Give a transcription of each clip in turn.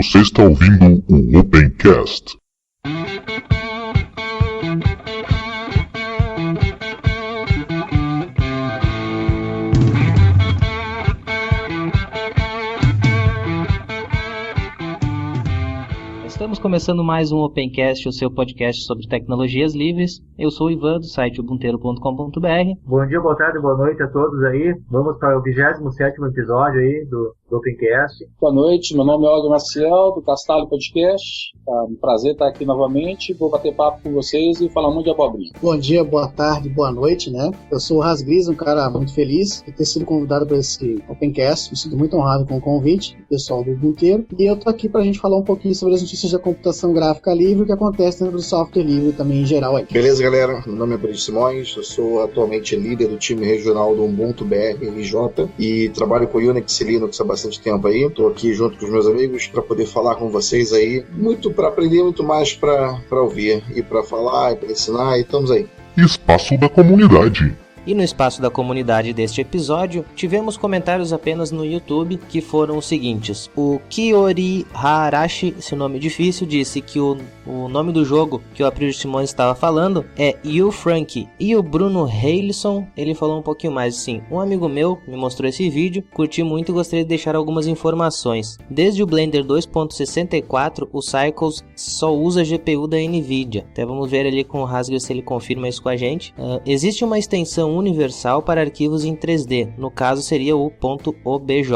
Você está ouvindo o Opencast. Estamos começando mais um Opencast, o seu podcast sobre tecnologias livres. Eu sou o Ivan, do site ubunteiro.com.br. Bom dia, boa tarde, boa noite a todos aí. Vamos para o 27º episódio aí do Opencast. Boa noite, meu nome é Olga Maciel, do Castalho Podcast. É um prazer estar aqui novamente. Vou bater papo com vocês e falar muito de abobrinha. Bom dia, boa tarde, boa noite, né? Eu sou o Rasgris, um cara muito feliz de ter sido convidado para esse Opencast. Me sinto muito honrado com o convite, pessoal do Ubunteiro. E eu tô aqui pra gente falar um pouquinho sobre as notícias da computação gráfica livre, o que acontece dentro do software livre também em geral aí. Beleza, galera? Meu nome é Brito Simões, eu sou atualmente líder do time regional do Ubuntu BR RJ e trabalho com Unix e Linux há bastante tempo aí. Estou aqui junto com os meus amigos para poder falar com vocês aí, muito para aprender, muito mais para ouvir e para falar e para ensinar, e estamos aí. Espaço da comunidade. E no espaço da comunidade deste episódio, tivemos comentários apenas no YouTube, que foram os seguintes. O Kiori Harashi, esse nome difícil, disse que o nome do jogo que o Aprílio Simões estava falando é You Frank. E o Bruno Heilson, ele falou um pouquinho mais assim. Um amigo meu me mostrou esse vídeo, curti muito e gostaria de deixar algumas informações. Desde o Blender 2.64, o Cycles só usa GPU da NVIDIA. Até vamos ver ali com o Hasger se ele confirma isso com a gente. Existe uma extensão universal para arquivos em 3D, no caso seria o .obj.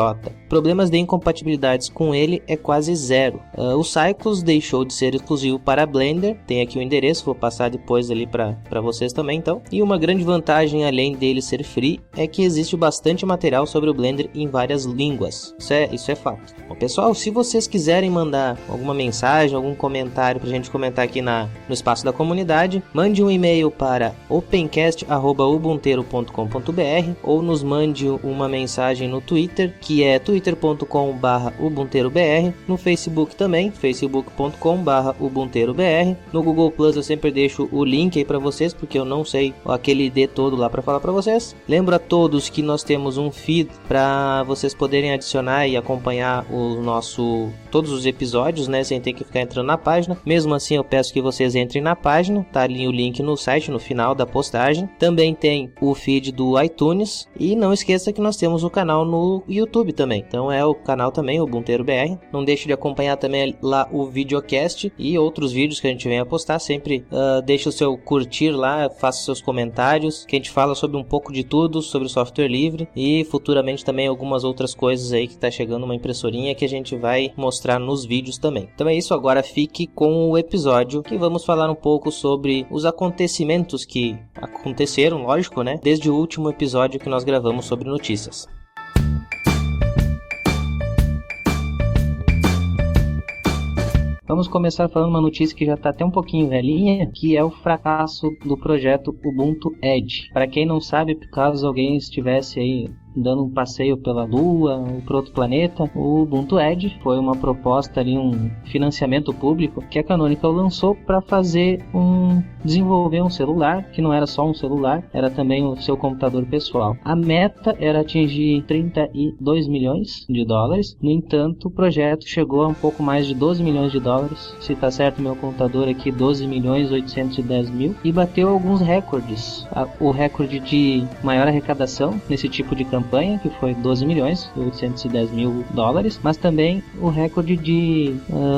Problemas de incompatibilidades com ele é quase zero. O Cycles deixou de ser exclusivo para Blender, tem aqui o endereço, vou passar depois ali para vocês também então. E uma grande vantagem além dele ser free é que existe bastante material sobre o Blender em várias línguas, isso é fato. Bom, pessoal, se vocês quiserem mandar alguma mensagem, algum comentário pra gente comentar aqui no espaço da comunidade, mande um e-mail para opencast@ubunteiro.com.br ou nos mande uma mensagem no Twitter, que é twitter.com/ubunteirobr, no Facebook também, facebook.com/ubunteirobr, no Google Plus eu sempre deixo o link aí para vocês, porque eu não sei aquele ID todo lá para falar para vocês. Lembro a todos que nós temos um feed para vocês poderem adicionar e acompanhar todos os episódios, né, sem ter que ficar entrando na página. Mesmo assim eu peço que vocês entrem na página, tá ali o link no site, no final da postagem. Também tem o feed do iTunes e não esqueça que nós temos o canal no YouTube também, então é o canal também, o Ubunteiro BR. Não deixe de acompanhar também lá o videocast e outros vídeos que a gente vem a postar. Sempre deixe o seu curtir lá, faça seus comentários, que a gente fala sobre um pouco de tudo, sobre o software livre e futuramente também algumas outras coisas aí que tá chegando, uma impressorinha que a gente vai mostrar nos vídeos também. Então é isso, agora fique com o episódio que vamos falar um pouco sobre os acontecimentos que aconteceram, lógico, né, desde o último episódio que nós gravamos sobre notícias. Vamos começar falando uma notícia que já está até um pouquinho velhinha, que é o fracasso do projeto Ubuntu Edge. Para quem não sabe, caso alguém estivesse aí dando um passeio pela Lua ou para outro planeta, o Ubuntu Edge foi uma proposta ali, um financiamento público que a Canonical lançou para desenvolver um celular, que não era só um celular, era também o seu computador pessoal. A meta era atingir 32 milhões de dólares, no entanto o projeto chegou a um pouco mais de 12 milhões de dólares, se está certo meu computador aqui, 12 milhões 810 mil, e bateu alguns recordes. O recorde de maior arrecadação nesse tipo de campanha, que foi 12 milhões e 810 mil dólares, mas também o recorde de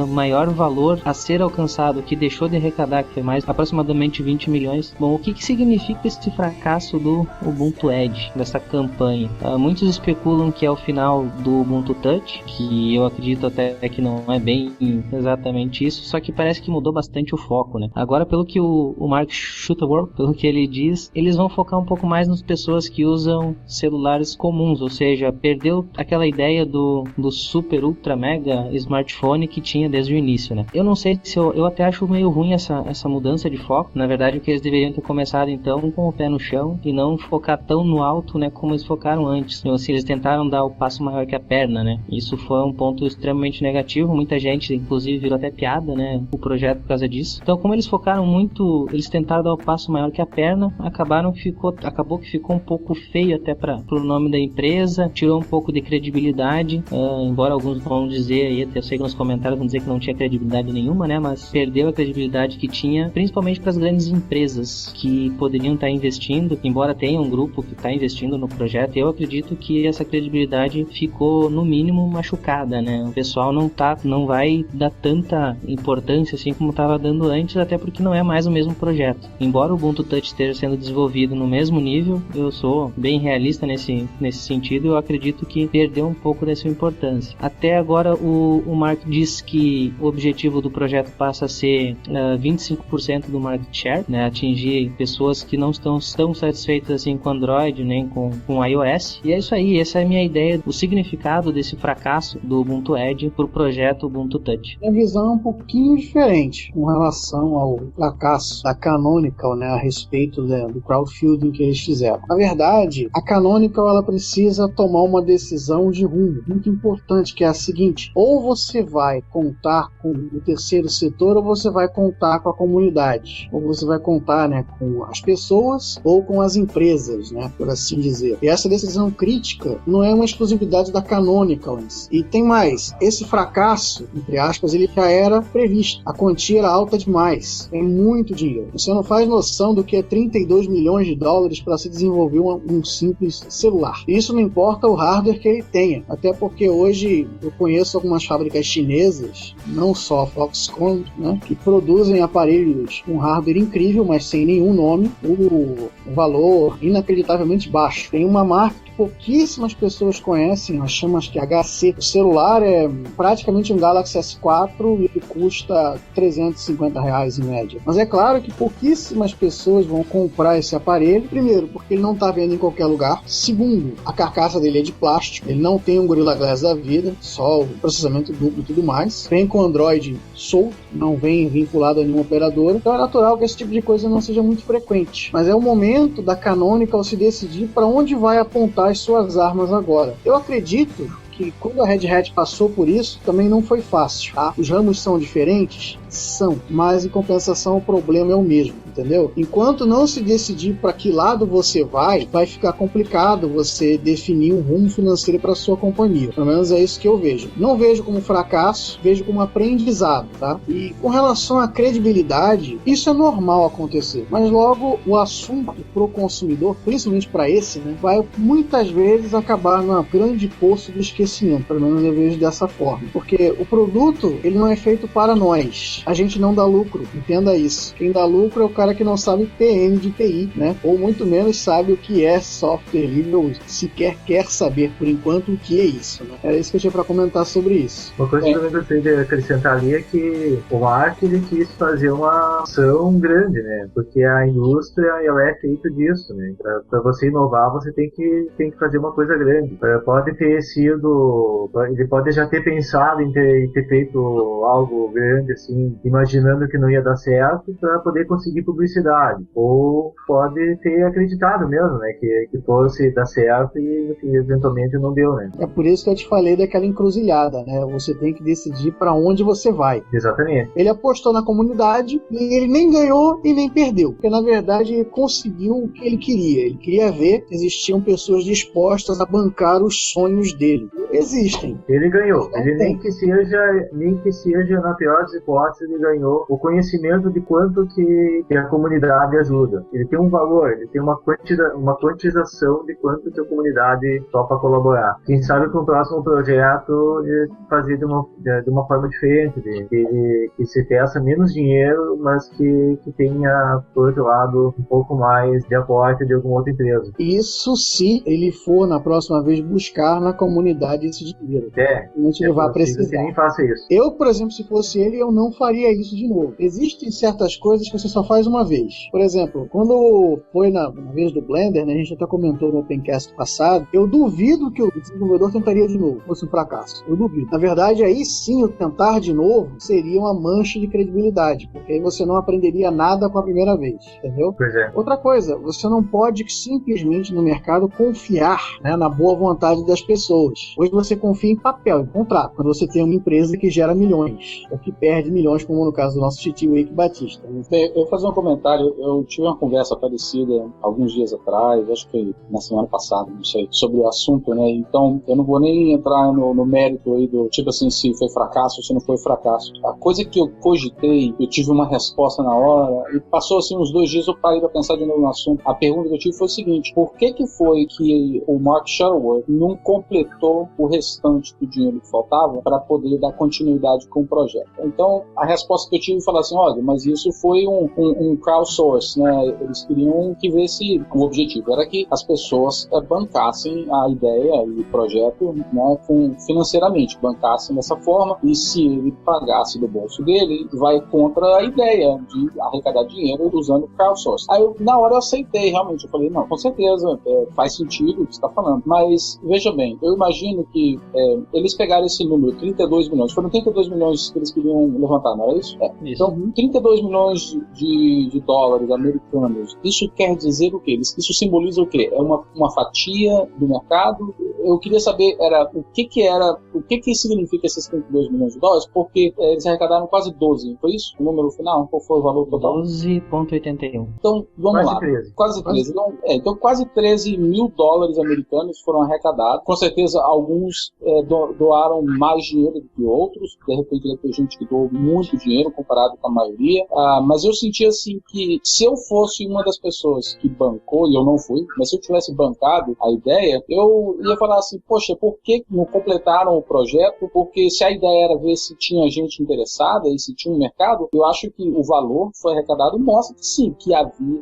maior valor a ser alcançado, que deixou de arrecadar, que foi mais aproximadamente 20 milhões. Bom, o que significa esse fracasso do Ubuntu Edge, dessa campanha? Muitos especulam que é o final do Ubuntu Touch, que eu acredito até que não é bem exatamente isso, só que parece que mudou bastante o foco, né? Agora, pelo que o Mark Shuttleworth, pelo que ele diz, eles vão focar um pouco mais nas pessoas que usam celulares comuns, ou seja, perdeu aquela ideia do super ultra mega smartphone que tinha desde o início, né? Eu não sei se eu até acho meio ruim essa mudança de foco. Na verdade, o que eles deveriam ter começado então com o pé no chão e não focar tão no alto, né, como eles focaram antes. Então, assim, eles tentaram dar o passo maior que a perna, né? Isso foi um ponto extremamente negativo. Muita gente, inclusive, virou até piada, né, o projeto por causa disso. Então, como eles focaram muito, eles tentaram dar o passo maior que a perna, acabou que ficou um pouco feio até pro nome nome da empresa, tirou um pouco de credibilidade, embora alguns vão dizer aí, até eu sei que nos comentários vão dizer que não tinha credibilidade nenhuma, né, mas perdeu a credibilidade que tinha, principalmente para as grandes empresas que poderiam estar investindo, embora tenha um grupo que está investindo no projeto. Eu acredito que essa credibilidade ficou no mínimo machucada, né? O pessoal não vai dar tanta importância assim como estava dando antes, até porque não é mais o mesmo projeto. Embora o Ubuntu Touch esteja sendo desenvolvido no mesmo nível, eu sou bem realista nesse sentido. Eu acredito que perdeu um pouco dessa importância. Até agora o Mark diz que o objetivo do projeto passa a ser 25% do market share, né? Atingir pessoas que não estão tão satisfeitas assim com Android nem com iOS. E é isso aí, essa é a minha ideia, o significado desse fracasso do Ubuntu Edge para o projeto Ubuntu Touch. A visão é um pouquinho diferente com relação ao fracasso da Canonical, né, a respeito do crowdfunding que eles fizeram. Na verdade, a Canonical ela precisa tomar uma decisão de rumo muito importante, que é a seguinte: ou você vai contar com o terceiro setor, ou você vai contar com a comunidade, ou você vai contar, né, com as pessoas ou com as empresas, né, por assim dizer. E essa decisão crítica não é uma exclusividade da Canonical. E tem mais, esse fracasso, entre aspas, ele já era previsto. A quantia era alta demais, tem muito dinheiro. Você não faz noção do que é 32 milhões de dólares para se desenvolver um simples celular. Isso não importa o hardware que ele tenha, até porque hoje eu conheço algumas fábricas chinesas, não só a Foxconn, né, que produzem aparelhos com hardware incrível, mas sem nenhum nome, o valor inacreditavelmente baixo. Tem uma marca que pouquíssimas pessoas conhecem, nós chamamos de HC. O celular é praticamente um Galaxy S4 e ele custa R$350 em média. Mas é claro que pouquíssimas pessoas vão comprar esse aparelho. Primeiro, porque ele não está vendo em qualquer lugar. Segundo, a carcaça dele é de plástico. Ele não tem um Gorilla Glass da vida, só o processamento duplo e tudo mais. Vem com Android solto, não vem vinculado a nenhuma operadora. Então é natural que esse tipo de coisa não seja muito frequente. Mas é o momento da Canonical se decidir para onde vai apontar as suas armas agora. Eu acredito que quando a Red Hat passou por isso, também não foi fácil, tá? Os ramos são diferentes? São, mas em compensação o problema é o mesmo, entendeu? Enquanto não se decidir para que lado você vai ficar complicado você definir um rumo financeiro para sua companhia. Pelo menos é isso que eu vejo. Não vejo como fracasso, vejo como aprendizado, tá? E com relação à credibilidade, isso é normal acontecer, mas logo o assunto pro consumidor, principalmente para esse, né, vai muitas vezes acabar num grande poço de esquecimento. Pelo menos eu vejo dessa forma, porque o produto ele não é feito para nós, a gente não dá lucro, entenda isso. Quem dá lucro é o cara que não sabe PM de TI, né? Ou muito menos sabe o que é software livre, ou sequer quer saber por enquanto o que é isso, né? Era isso que eu tinha para comentar sobre isso. Uma coisa que eu também gostaria de acrescentar ali é que o Mark ele quis fazer uma ação grande, né? Porque a indústria ela é feita disso, né? Para você inovar, você tem que fazer uma coisa grande. Pode ter sido, ele pode já ter pensado em ter feito algo grande, assim, imaginando que não ia dar certo para poder conseguir publicidade. Ou pode ter acreditado mesmo, né? Que fosse dar certo e eventualmente não deu, né? É por isso que eu te falei daquela encruzilhada, né? Você tem que decidir para onde você vai. Exatamente. Ele apostou na comunidade e ele nem ganhou e nem perdeu. Porque, na verdade, ele conseguiu o que ele queria. Ele queria ver que existiam pessoas dispostas a bancar os sonhos dele. Existem. Ele ganhou. Ele nem que seja na pior das hipóteses, ele ganhou o conhecimento de quanto que a comunidade ajuda. Ele tem um valor, ele tem uma quantização de quanto que a comunidade topa colaborar. Quem sabe com o próximo projeto ele fazer de uma forma diferente, que se peça menos dinheiro, mas que tenha, por outro lado, um pouco mais de aporte de alguma outra empresa. Isso se ele for na próxima vez buscar na comunidade esse dinheiro. Não te levar a precisar. Que nem faça isso. Eu, por exemplo, se fosse ele, eu não faria isso de novo. Existem certas coisas que você só faz uma vez. Por exemplo, quando foi na vez do Blender, né, a gente até comentou no Opencast passado, eu duvido que o desenvolvedor tentaria de novo, fosse um fracasso. Eu duvido. Na verdade, aí sim, o tentar de novo seria uma mancha de credibilidade, porque aí você não aprenderia nada com a primeira vez, entendeu? Pois é. Outra coisa, você não pode simplesmente no mercado confiar, né, na boa vontade das pessoas. Hoje você confia em papel, em contrato, quando você tem uma empresa que gera milhões, ou que perde milhões, como no caso do nosso titio Eike Batista. Bem, eu vou fazer uma comentário. Eu tive uma conversa parecida alguns dias atrás, acho que foi na semana passada, não sei, sobre o assunto, né? Então, eu não vou nem entrar no mérito aí do tipo assim, se foi fracasso ou se não foi fracasso. A coisa que eu cogitei, eu tive uma resposta na hora, e passou assim uns 2 dias, eu parei pra pensar de novo no assunto. A pergunta que eu tive foi o seguinte: por que foi que o Mark Shuttleworth não completou o restante do dinheiro que faltava para poder dar continuidade com o projeto? Então, a resposta que eu tive foi assim: olha, mas isso foi um crowdsource, né? Eles queriam que vesse, o objetivo era que as pessoas bancassem a ideia e o projeto, né, financeiramente, bancassem dessa forma, e se ele pagasse do bolso dele, vai contra a ideia de arrecadar dinheiro usando crowdsource. Aí, na hora eu aceitei, realmente, eu falei, não, com certeza, faz sentido o que você está falando, mas, veja bem, eu imagino que eles pegaram esse número, 32 milhões, foram 32 milhões que eles queriam levantar, não era isso? Isso. Então, 32 milhões de dólares americanos, isso quer dizer o quê? Isso simboliza o quê? É uma fatia do mercado? Eu queria saber o que significa esses 32 milhões de dólares, porque eles arrecadaram quase 12, foi isso? O número final? Qual foi o valor total? 12,81. Então, vamos Quase lá. 13. Quase 13. Então, quase 13 mil dólares americanos foram arrecadados. Com certeza, alguns doaram mais dinheiro do que outros. De repente, deve ter gente que doou muito dinheiro comparado com a maioria. Mas eu senti assim que se eu fosse uma das pessoas que bancou, e eu não fui, mas se eu tivesse bancado a ideia, eu ia falar assim, poxa, por que não completaram o projeto? Porque se a ideia era ver se tinha gente interessada e se tinha um mercado, eu acho que o valor que foi arrecadado mostra que sim, que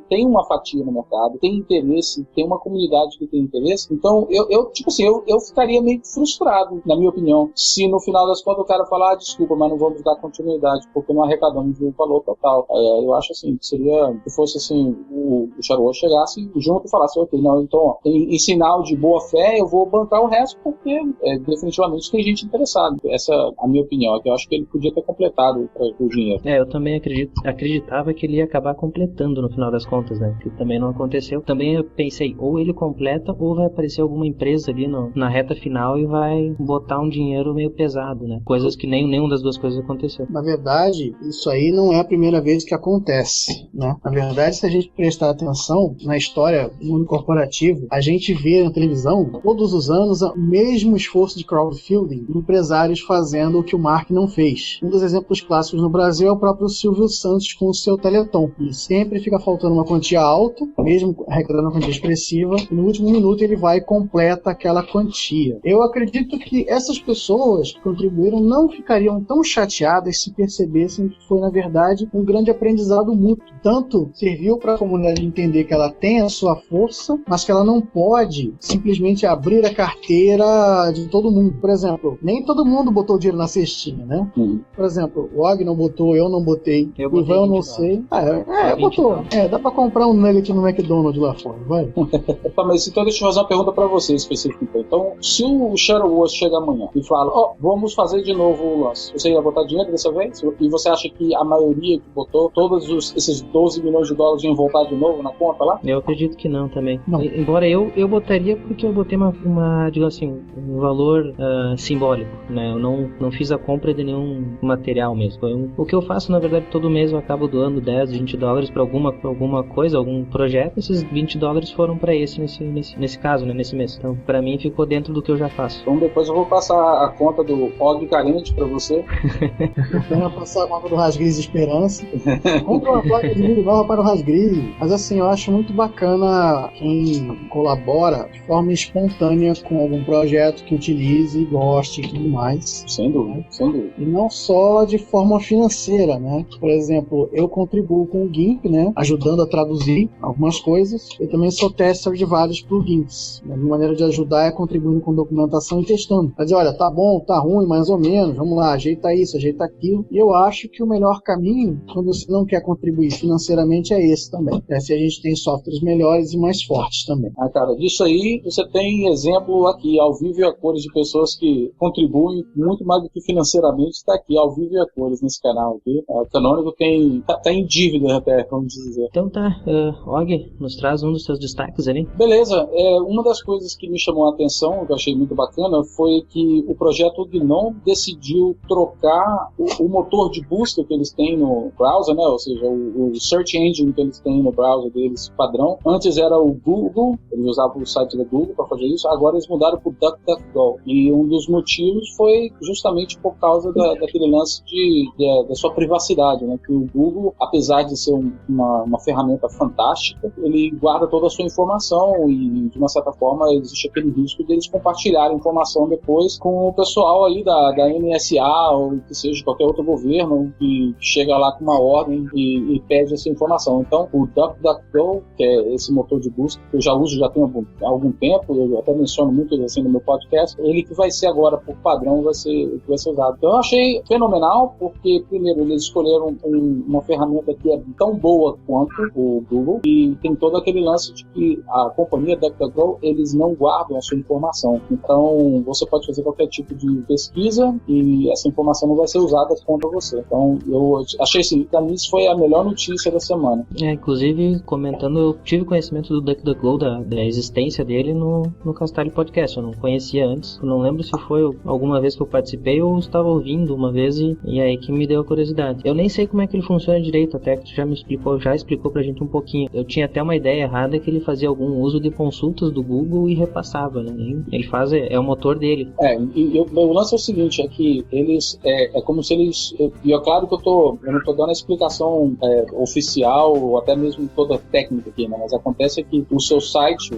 tem uma fatia no mercado, tem interesse, tem uma comunidade que tem interesse. Então, eu ficaria meio frustrado, na minha opinião, se no final das contas o cara falar, desculpa, mas não vamos dar continuidade, porque não arrecadamos o valor total. Eu acho assim, que seria, se fosse assim, o Shuttleworth chegasse junto e falasse, ok, não, então, ó, em sinal de boa fé, eu vou bancar o resto, porque definitivamente tem gente interessada. Essa é a minha opinião, que eu acho que ele podia ter completado o dinheiro. Eu também acreditava que ele ia acabar completando no final das contas, né? Que também não aconteceu. Também eu pensei, ou ele completa, ou vai aparecer alguma empresa ali na reta final e vai botar um dinheiro meio pesado, né? Coisas que nenhuma das duas coisas aconteceu. Na verdade, isso aí não é a primeira vez que acontece, né? Na verdade, se a gente prestar atenção na história do mundo corporativo, a gente vê na televisão, todos os anos, o mesmo esforço de crowdfunding, empresários fazendo o que o Mark não fez. Um dos exemplos clássicos no Brasil é o próprio Silvio Santos com o seu Teleton. Ele sempre fica faltando uma quantia alta, mesmo arrecadando uma quantia expressiva, e no último minuto ele vai e completa aquela quantia. Eu acredito que essas pessoas que contribuíram não ficariam tão chateadas se percebessem que foi, na verdade, um grande aprendizado mútuo. Tanto serviu para a comunidade entender que ela tem a sua força, mas que ela não pode simplesmente abrir a carteira de todo mundo. Por exemplo, nem todo mundo botou dinheiro na cestinha, né? Por exemplo, o Og não botou, eu não botei, o Ivan eu não sei. Botou. Dá pra comprar um nugget no McDonald's lá fora, vai. Mas então deixa eu fazer uma pergunta pra você específica. Então, se o Shuttleworth chega amanhã e fala, vamos fazer de novo o lance, você ia botar dinheiro dessa vez? E você acha que a maioria que botou, todos esses 12 milhões de dólares iam voltar de novo na conta lá? Eu acredito que não também. Não. Embora eu botaria porque eu botei digamos assim, um valor simbólico, né? Eu não fiz a compra de nenhum material mesmo. O que eu faço, na verdade, todo mês eu acabo doando 10, 20 dólares pra alguma coisa, algum projeto. Esses 20 dólares foram pra nesse caso, né? Nesse mês. Então, pra mim, ficou dentro do que eu já faço. Então, depois eu vou passar a conta do Og Carente pra você. Eu vou passar a conta do Rasgris Esperança. Compra uma placa de vídeo nova para o Rasgris. Mas, assim, eu acho muito bacana quem colabora de forma espontânea com algum projeto que utilize e goste e tudo mais. Sem dúvida, sem dúvida. E não só de forma financeira, né? Por exemplo, eu contribuo com o GIMP, né? Ajudando a traduzir algumas coisas. Eu também sou tester de vários plugins. A minha maneira de ajudar é contribuindo com documentação e testando. Pra dizer, olha, tá bom, tá ruim, mais ou menos, vamos lá, ajeita isso, ajeita aquilo. E eu acho que o melhor caminho, quando você não quer contribuir financeiramente, é esse também. Se a gente tem softwares melhores e mais fortes também. Cara, disso aí, você tem exemplo aqui, ao vivo e a cores, de pessoas que contribuem muito mais do que financeiramente, está aqui, ao vivo e a cores, nesse canal aqui. O Canônico tá em dívida até, vamos dizer. Então tá, Og, nos traz um dos seus destaques ali. Beleza, uma das coisas que me chamou a atenção, que eu achei muito bacana, foi que o projeto GNOME decidiu trocar o motor de busca que eles têm no browser, né? Ou seja, o search engine que eles têm no browser deles padrão. Antes era o Google, eles usavam o site da Google para fazer isso, agora eles mudaram para o DuckDuckGo. E um dos motivos foi justamente por causa daquele lance da sua privacidade, né? Que o Google, apesar de ser uma ferramenta fantástica, ele guarda toda a sua informação e, de uma certa forma, existe aquele risco de eles compartilharem informação depois com o pessoal aí da NSA ou que seja qualquer outro governo que chega lá com uma ordem e pede essa informação. Então, o DuckDuckGo, que é esse motor de busca que eu já uso já tem algum tempo, eu até menciono muito assim no meu podcast, ele que vai ser agora, por padrão, vai ser usado. Então, eu achei fenomenal, porque, primeiro, eles escolheram uma ferramenta que é tão boa quanto o Google e tem todo aquele lance de que a companhia DuckDuckGo, eles não guardam a sua informação. Então, você pode fazer qualquer tipo de pesquisa e essa informação não vai ser usada contra você. Então, eu achei assim, pra mim isso foi a melhor notícia da semana. Inclusive, comentando, eu tive conhecimento do DuckDuckGo, da existência dele no Castalho Podcast. Eu não conhecia antes. Eu não lembro se foi alguma vez que eu participei ou estava ouvindo uma vez e aí que me deu a curiosidade. Eu nem sei como é que ele funciona direito, até que tu já explicou pra gente um pouquinho. Eu tinha até uma ideia errada que ele fazia algum uso de consultas do Google e repassava, né? Ele faz, é o motor dele. O lance é o seguinte, é que eles, é como se eles, e é claro que eu não tô dando a explicação oficial ou até mesmo toda técnica aqui, né? Mas acontece que o seu site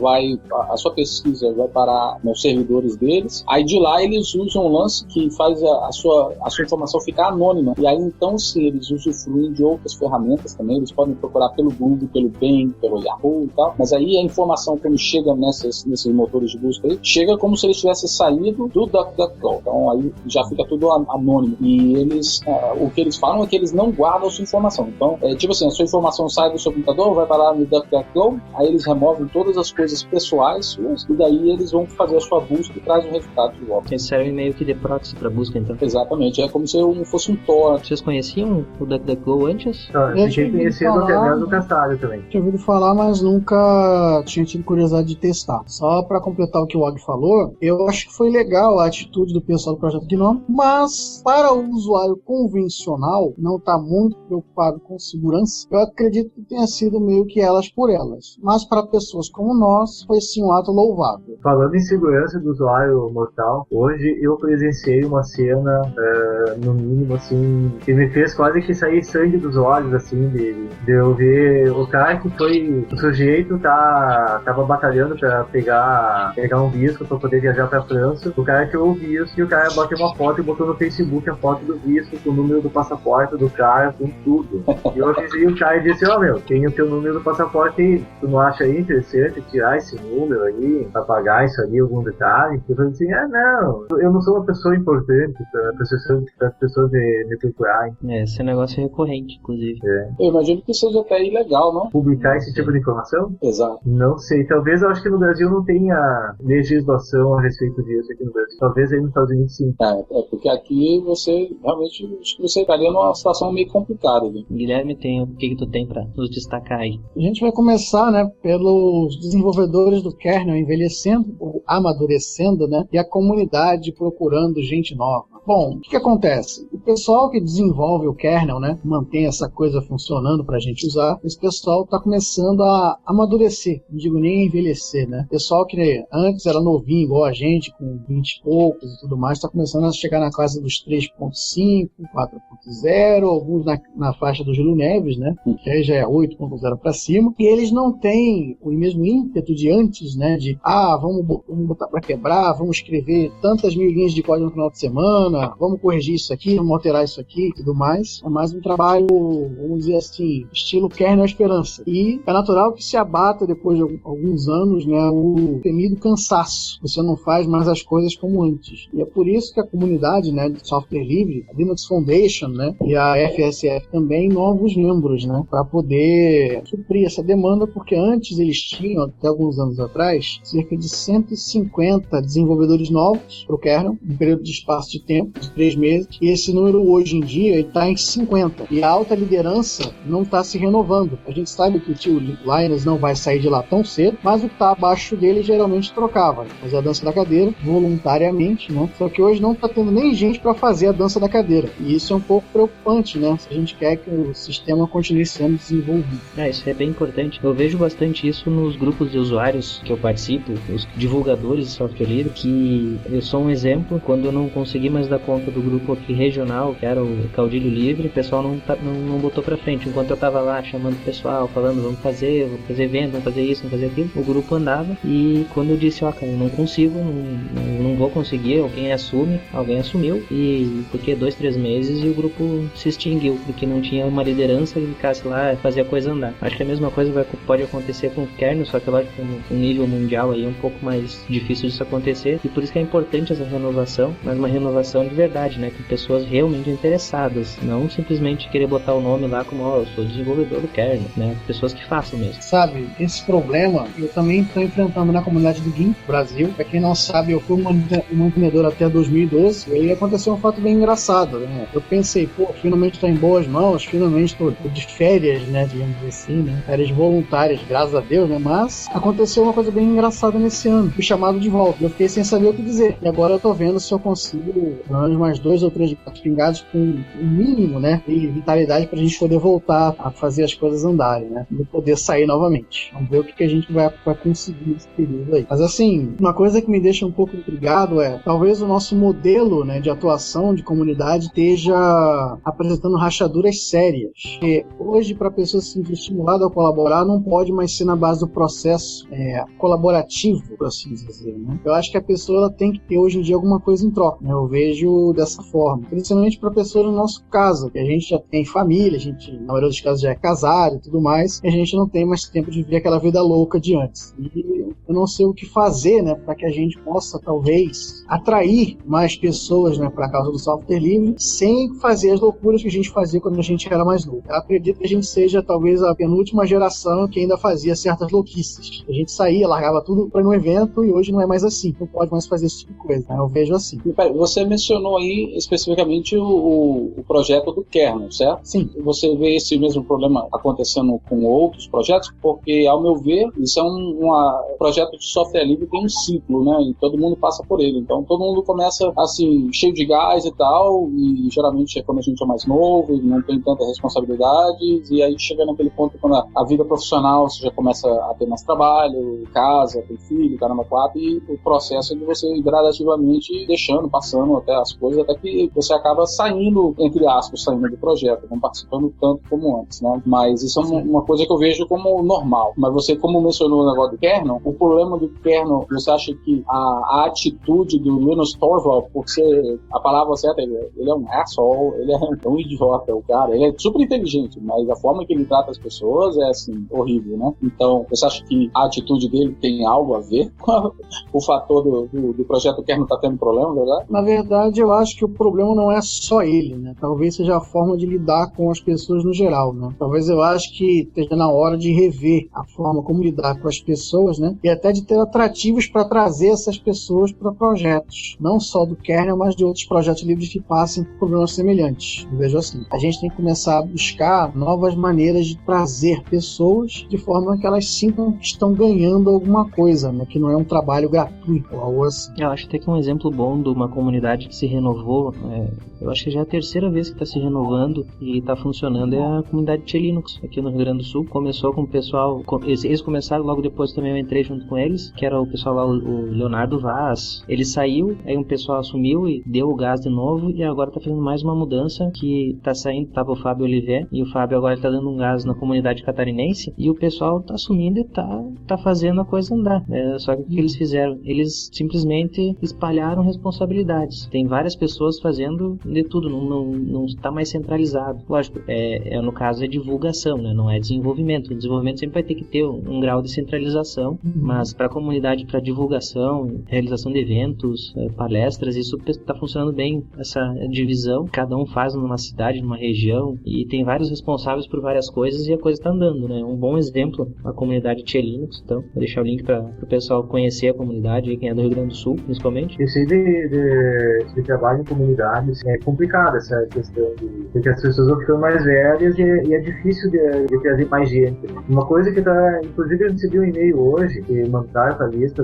a sua pesquisa vai parar nos servidores deles, aí de lá eles usam um lance que faz a sua informação ficar anônima, e aí então sim, eles usufruem de outras ferramentas também, eles podem procurar pelo Google, pelo Bing, pelo Yahoo e tal, mas aí a informação quando chega nesses motores de busca aí, chega como se eles tivessem saído do DuckDuckGo, então aí já fica tudo anônimo, e eles, o que eles falam é que eles não guardam a sua informação, então, tipo assim, a sua informação sai do seu computador, vai parar no DuckDuckGo, aí eles removem todas as coisas pessoais suas, e daí eles vão fazer a sua busca e traz o resultado de volta. Eles servem meio que de proxy para busca, então. Exatamente, é como se fosse um Tor. Vocês conheciam o DuckDuckGo antes? Eu tinha conhecido através do Castalho também. Tinha ouvido falar, mas nunca tinha tido curiosidade de testar. Só para completar o que o Og falou, eu acho que foi legal a atitude do pessoal do Projeto Gnome, mas para o usuário convencional, não está muito preocupado com segurança, eu acredito que tenha sido meio que elas por elas. Mas para pessoas como nós, foi sim um ato louvável. Falando em segurança do usuário mortal, hoje eu presenciei uma cena, no mínimo, assim, que me fez quase que sair sangue dos olhos, assim, de eu ver o cara que foi... O sujeito tava batalhando pra pegar um visto pra poder viajar pra França. O cara tirou o visto e o cara bateu uma foto e botou no Facebook a foto do visto, com o número do passaporte do cara, com tudo. E eu avisei o cara e disse, tem o teu número do passaporte aí, tu não acha aí interessante tirar esse número aí, pra pagar isso ali, algum detalhe? Eu falei assim, não, eu não sou uma pessoa importante para as pessoas me procurarem. Esse negócio é recorrente, inclusive. Eu imagino que seja até ilegal, não? Publicar esse tipo de informação? Exato. Não sei, talvez eu acho que no Brasil não tenha legislação a respeito disso aqui no Brasil. Talvez aí nos Estados Unidos sim. Porque aqui você realmente, acho que você estaria numa situação meio complicada. Né? Guilherme, o que tu tem pra nos destacar aí? A gente vai começar, né, pelos desenvolvedores do kernel envelhecendo, ou amadurecendo, né, e a comunidade procurando gente nova. Bom, o que acontece? O pessoal que desenvolve o kernel, né, mantém essa coisa funcionando pra gente usar, esse pessoal tá começando a amadurecer, não digo nem envelhecer, né? O pessoal que antes era novinho, igual a gente, com 20 e poucos e tudo mais, tá começando a chegar na casa dos 3.5, 4.0, alguns na faixa do Júlio Neves, né, que aí já é 8.0 pra cima, e eles não têm o mesmo ímpeto de antes, né, de, vamos botar pra quebrar, vamos escrever tantas mil linhas de código no final de semana, vamos corrigir isso aqui, vamos alterar isso aqui e tudo mais. É mais um trabalho, vamos dizer assim, estilo kernel esperança. E é natural que se abata depois de alguns anos, né, o temido cansaço. Você não faz mais as coisas como antes. E é por isso que a comunidade, né, de software livre, a Linux Foundation, né, e a FSF também, novos membros, né, para poder suprir essa demanda, porque antes eles tinham, até alguns anos atrás, cerca de 150 desenvolvedores novos para o kernel, um período de espaço de tempo, tempo, de 3 meses, e esse número hoje em dia está em 50. E a alta liderança não está se renovando. A gente sabe que o tio Linus não vai sair de lá tão cedo, mas o que está abaixo dele geralmente trocava. Fazia a dança da cadeira voluntariamente, né? Só que hoje não está tendo nem gente para fazer a dança da cadeira. E isso é um pouco preocupante, né? Se a gente quer que o sistema continue sendo desenvolvido. Isso é bem importante. Eu vejo bastante isso nos grupos de usuários que eu participo, os divulgadores de software livre, que eu sou um exemplo. Quando eu não consegui mais dar conta do grupo aqui regional, que era o Caudilho Livre, o pessoal não botou pra frente. Enquanto eu tava lá chamando o pessoal, falando vamos fazer evento, vamos fazer isso, vamos fazer aquilo, o grupo andava. E quando eu disse, cara, eu não consigo, não vou conseguir, alguém assumiu, e porque 2-3 meses e o grupo se extinguiu, porque não tinha uma liderança que ficasse lá e fazia a coisa andar. Acho que a mesma coisa pode acontecer com o kernel, só que lógico, um nível mundial aí é um pouco mais difícil disso acontecer, e por isso que é importante essa renovação, mas uma renovação de verdade, né, com pessoas realmente interessadas, não simplesmente querer botar o nome lá como, eu sou desenvolvedor do kernel, né, pessoas que façam mesmo. Sabe, esse problema eu também estou enfrentando na comunidade do GIMP Brasil. Pra quem não sabe, eu fui um mantenedor até 2012, e aí aconteceu um fato bem engraçado, né? Eu pensei, finalmente estou em boas mãos, finalmente estou de férias, né, digamos assim, né, férias voluntárias, graças a Deus, né, mas aconteceu uma coisa bem engraçada nesse ano, fui chamado de volta, eu fiquei sem saber o que dizer, e agora eu tô vendo se eu consigo, pelo menos mais 2 ou 3 pingados com um mínimo, né, de vitalidade pra gente poder voltar a fazer as coisas andarem, né, e poder sair novamente. Vamos ver o que a gente vai conseguir nesse período aí. Mas assim, uma coisa que me deixa um pouco intrigado é, talvez o nosso modelo, né, de atuação de comunidade esteja apresentando rachaduras sérias. Porque hoje, para a pessoa se sentir estimulada a colaborar, não pode mais ser na base do processo colaborativo, por assim dizer, né? Eu acho que a pessoa ela tem que ter hoje em dia alguma coisa em troca, né? Eu vejo dessa forma. Principalmente para pessoas no nosso caso, que a gente já tem família, a gente, na maioria dos casos, já é casado e tudo mais, e a gente não tem mais tempo de viver aquela vida louca de antes. E eu não sei o que fazer, né, para que a gente possa, talvez, atrair mais pessoas, né, para a causa do software livre, sem fazer as loucuras que a gente fazia quando a gente era mais novo. Eu acredito que a gente seja, talvez, a penúltima geração que ainda fazia certas louquices. A gente saía, largava tudo para ir no evento, e hoje não é mais assim. Não pode mais fazer esse tipo de coisa. Né? Eu vejo assim. Você mencionou aí, especificamente, o projeto do kernel, certo? Sim. Você vê esse mesmo problema acontecendo com outros projetos? Porque, ao meu ver, isso é um projeto de software livre, tem um ciclo, né? E todo mundo passa por ele. Então, todo mundo começa, assim, cheio de gás e tal, e geralmente é quando a gente é mais novo e não tem tanta responsabilidade, e aí chega naquele ponto quando a vida profissional você já começa a ter mais trabalho, casa, tem filho, caramba, 4, e o processo é de você ir gradativamente deixando, passando até as coisas, até que você acaba saindo, entre aspas, saindo do projeto, não participando tanto como antes, né? Mas isso é uma coisa que eu vejo como normal. Mas você, como mencionou o negócio do kernel, o problema do kernel, você acha que a atitude do Linus Torvald, porque a palavra certa, ele é um asshole, ele é um idiota, o cara, ele é super inteligente, mas a forma que ele trata as pessoas é, assim, horrível, né? Então, você acha que a atitude dele tem algo a ver com o fator do projeto kernel tá tendo problema, verdade? Na verdade, eu acho que o problema não é só ele, né? Talvez seja a forma de lidar com as pessoas no geral, né? Talvez eu acho que esteja na hora de rever a forma como lidar com as pessoas, né? E até de ter atrativos para trazer essas pessoas para projetos, não só do kernel, mas de outros projetos livres que passem por problemas semelhantes. Eu vejo assim. A gente tem que começar a buscar novas maneiras de trazer pessoas de forma que elas sintam que estão ganhando alguma coisa, né? Que não é um trabalho gratuito, algo assim. Eu acho até que um exemplo bom de uma comunidade que se renovou, eu acho que já é a terceira vez que está se renovando e está funcionando, é a comunidade de Linux aqui no Rio Grande do Sul. Começou com o pessoal, eles começaram, logo depois também eu entrei junto com eles, que era o pessoal lá, o Leonardo Vaz. Ele saiu, aí um pessoal assumiu e deu o gás de novo, e agora tá fazendo mais uma mudança, que tá saindo, tava o Fábio Oliver, e o Fábio agora tá dando um gás na comunidade catarinense, e o pessoal tá assumindo e tá fazendo a coisa andar. Só que o que eles fizeram? Eles simplesmente espalharam responsabilidades. Tem várias pessoas fazendo de tudo, não está mais centralizado. Lógico, no caso é divulgação, né? Não é desenvolvimento. O desenvolvimento sempre vai ter que ter um grau de centralização, mas Mas para a comunidade, para divulgação, realização de eventos, palestras, isso está funcionando bem, essa divisão. Cada um faz numa cidade, numa região, e tem vários responsáveis por várias coisas e a coisa está andando, né? Um bom exemplo, a comunidade Tia Linux. Então, vou deixar o link para o pessoal conhecer a comunidade, quem é do Rio Grande do Sul, principalmente. Esse aí de trabalho em comunidades é complicado, essa questão porque as pessoas vão ficando mais velhas e é difícil de trazer mais gente. Né? Uma coisa que tá, inclusive eu recebi um e-mail hoje que mandaram para a lista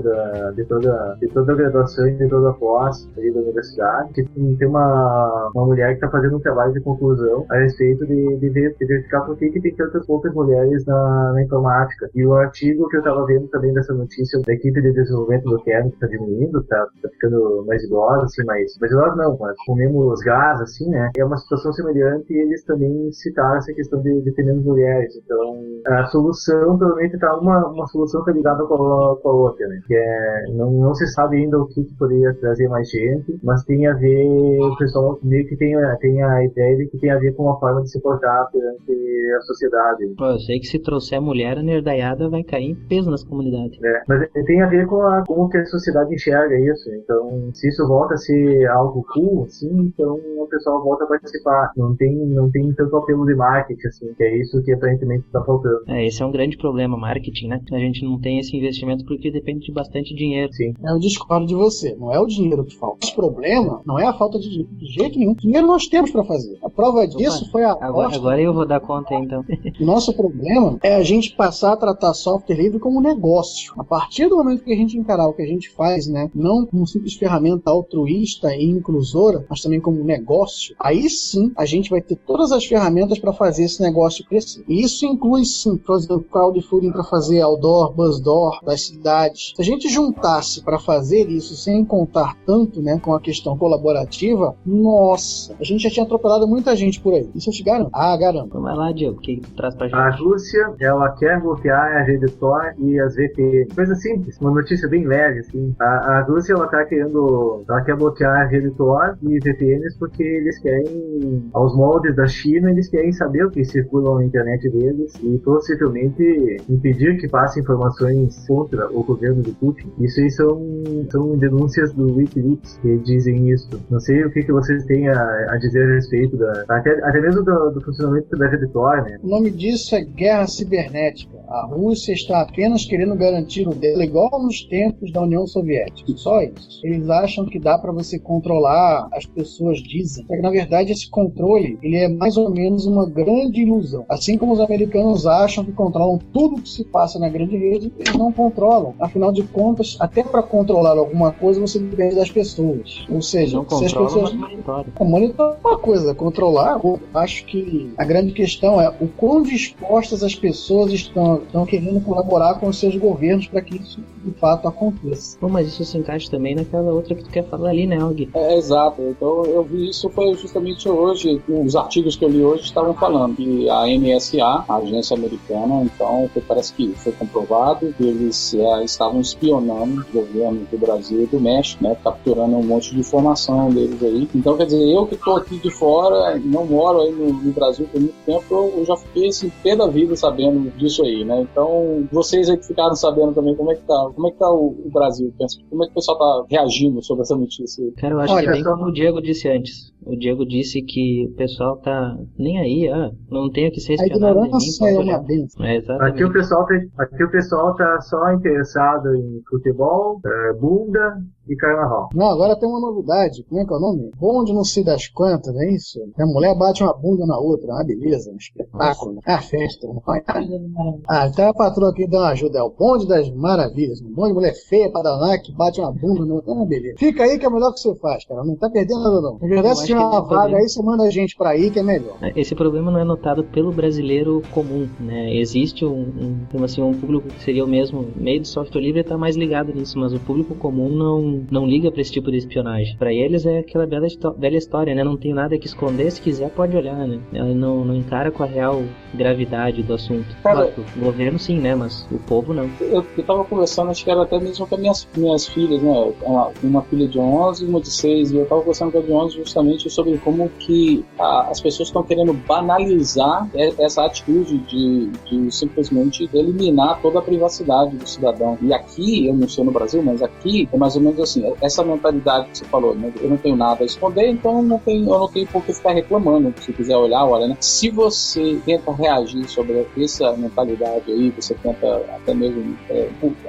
de toda a graduação e de toda a pós ali da universidade, que tem uma mulher que está fazendo um trabalho de conclusão a respeito de verificar por que tem tantas poucas mulheres na informática. E o artigo que eu estava vendo também dessa notícia da equipe de desenvolvimento do kernel que está diminuindo, tá ficando mais idosa, assim, mais idosa não, mas com menos gás, assim, né? É uma situação semelhante e eles também citaram essa questão de ter menos mulheres. Então, a solução, provavelmente, uma solução tá ligada com a outra, né? Que não se sabe ainda o que poderia trazer mais gente, mas tem a ver, o pessoal meio que tem a ideia de que tem a ver com a forma de se portar perante a sociedade. Pô, eu sei que se trouxer mulher, a nerdaiada vai cair em peso nas comunidades. Mas tem a ver com como que a sociedade enxerga isso. Então, se isso volta a ser algo cool, assim, então o pessoal volta a participar. Não tem tanto apelo de marketing, assim, que é isso que aparentemente está faltando. Esse é um grande problema, marketing, né? A gente não tem esse investimento porque depende de bastante dinheiro. Sim. Eu discordo de você. Não é o dinheiro que falta. O problema não é a falta de dinheiro. De jeito nenhum. Dinheiro nós temos para fazer. A prova disso foi a Agora eu vou dar conta, então. O nosso problema é a gente passar a tratar software livre como um negócio. A partir do momento que a gente encarar o que a gente faz, né, não como simples ferramenta altruísta e inclusora, mas também como um negócio, aí sim a gente vai ter todas as ferramentas para fazer esse negócio crescer. E isso inclui sim, por exemplo, crowdfunding para fazer outdoor, buzzdoor das cidades. Se a gente juntasse para fazer isso sem contar tanto, né, com a questão colaborativa, nossa, a gente já tinha atropelado muita gente por aí. Isso eu te garanto. Garanto. Então vai lá, Diego, o que tu traz pra gente? A Rússia, ela quer bloquear a rede Tor e as VPN. Coisa simples, uma notícia bem leve, assim. A Rússia, ela quer bloquear a rede Tor e VPNs porque eles querem, aos moldes da China, eles querem saber o que circula na internet deles e possivelmente impedir que passem informações contra o governo de Putin. Isso aí são denúncias do Wikileaks que dizem isso. Não sei o que vocês têm a dizer a respeito até mesmo do funcionamento da rede Tor, né? O nome disso é guerra cibernética. A Rússia está apenas querendo garantir o dela igual nos tempos da União Soviética. Só isso. Eles acham que dá para você controlar, as pessoas dizem. Só que, na verdade, esse controle ele é mais ou menos uma grande ilusão. Assim como os americanos acham que controlam tudo que se passa na grande rede, eles não controlam. Afinal de contas, até para controlar alguma coisa, você depende das pessoas. Ou seja, não se as pessoas... monitoram. Monitorar é uma coisa, controlar, eu acho que a grande questão é o quão dispostas as pessoas estão querendo colaborar com os seus governos para que isso de fato aconteça. Bom, mas isso se encaixa também naquela outra que tu quer falar ali, né, Og? Exato. Então eu vi isso foi justamente hoje. Os artigos que eu li hoje estavam falando que a NSA, a agência americana, então parece que foi comprovado que eles estavam espionando o governo do Brasil e do México, né, capturando um monte de informação deles aí. Então, quer dizer, eu que estou aqui de fora, não moro aí no Brasil por muito tempo, eu já fiquei assim, pé da vida sabendo disso aí, né? Então, vocês aí que ficaram sabendo também como é que tá o Brasil, como é que o pessoal tá reagindo sobre essa notícia aí? Cara, eu acho que é bem como o Diego disse antes. O Diego disse que o pessoal tá nem aí, não tem o que ser espionado. A ignorância é uma benção. Aqui o pessoal tá só interessado em futebol, bunda e carnaval. Não, agora tem uma novidade. Como é que é o nome? Bonde não se das quantas, não é isso? A mulher bate uma bunda na outra. Beleza, um espetáculo. Festa. Então a patroa aqui dá uma ajuda. É o bonde das maravilhas. Um bonde de mulher feia pra danar que bate uma bunda na outra. Beleza. Fica aí que é o melhor que você faz, cara. Não tá perdendo nada, não. Na verdade, se tiver uma vaga aí, você manda a gente pra aí que é melhor. Esse problema não é notado pelo brasileiro comum, né? Existe um público que seria o mesmo meio de software livre, tá mais ligado nisso, mas o público comum não liga pra esse tipo de espionagem. Pra eles é aquela velha história, né? Não tem nada que esconder, se quiser pode olhar, né? Ela não encara com a real gravidade do assunto. Cara, o governo sim, né? Mas o povo não. Eu tava conversando, acho que era até mesmo com as minhas filhas, né? Uma filha de 11 e uma de 6, e eu tava conversando com a de 11 justamente sobre como que as pessoas estão querendo banalizar essa atitude de simplesmente eliminar toda a privacidade do cidadão. E aqui, eu não sei no Brasil, mas aqui é mais ou menos assim, essa mentalidade que você falou, né? Eu não tenho nada a esconder, então eu não tenho por que ficar reclamando. Se quiser olhar, olha, né? Se você tenta reagir sobre essa mentalidade aí, você tenta até mesmo,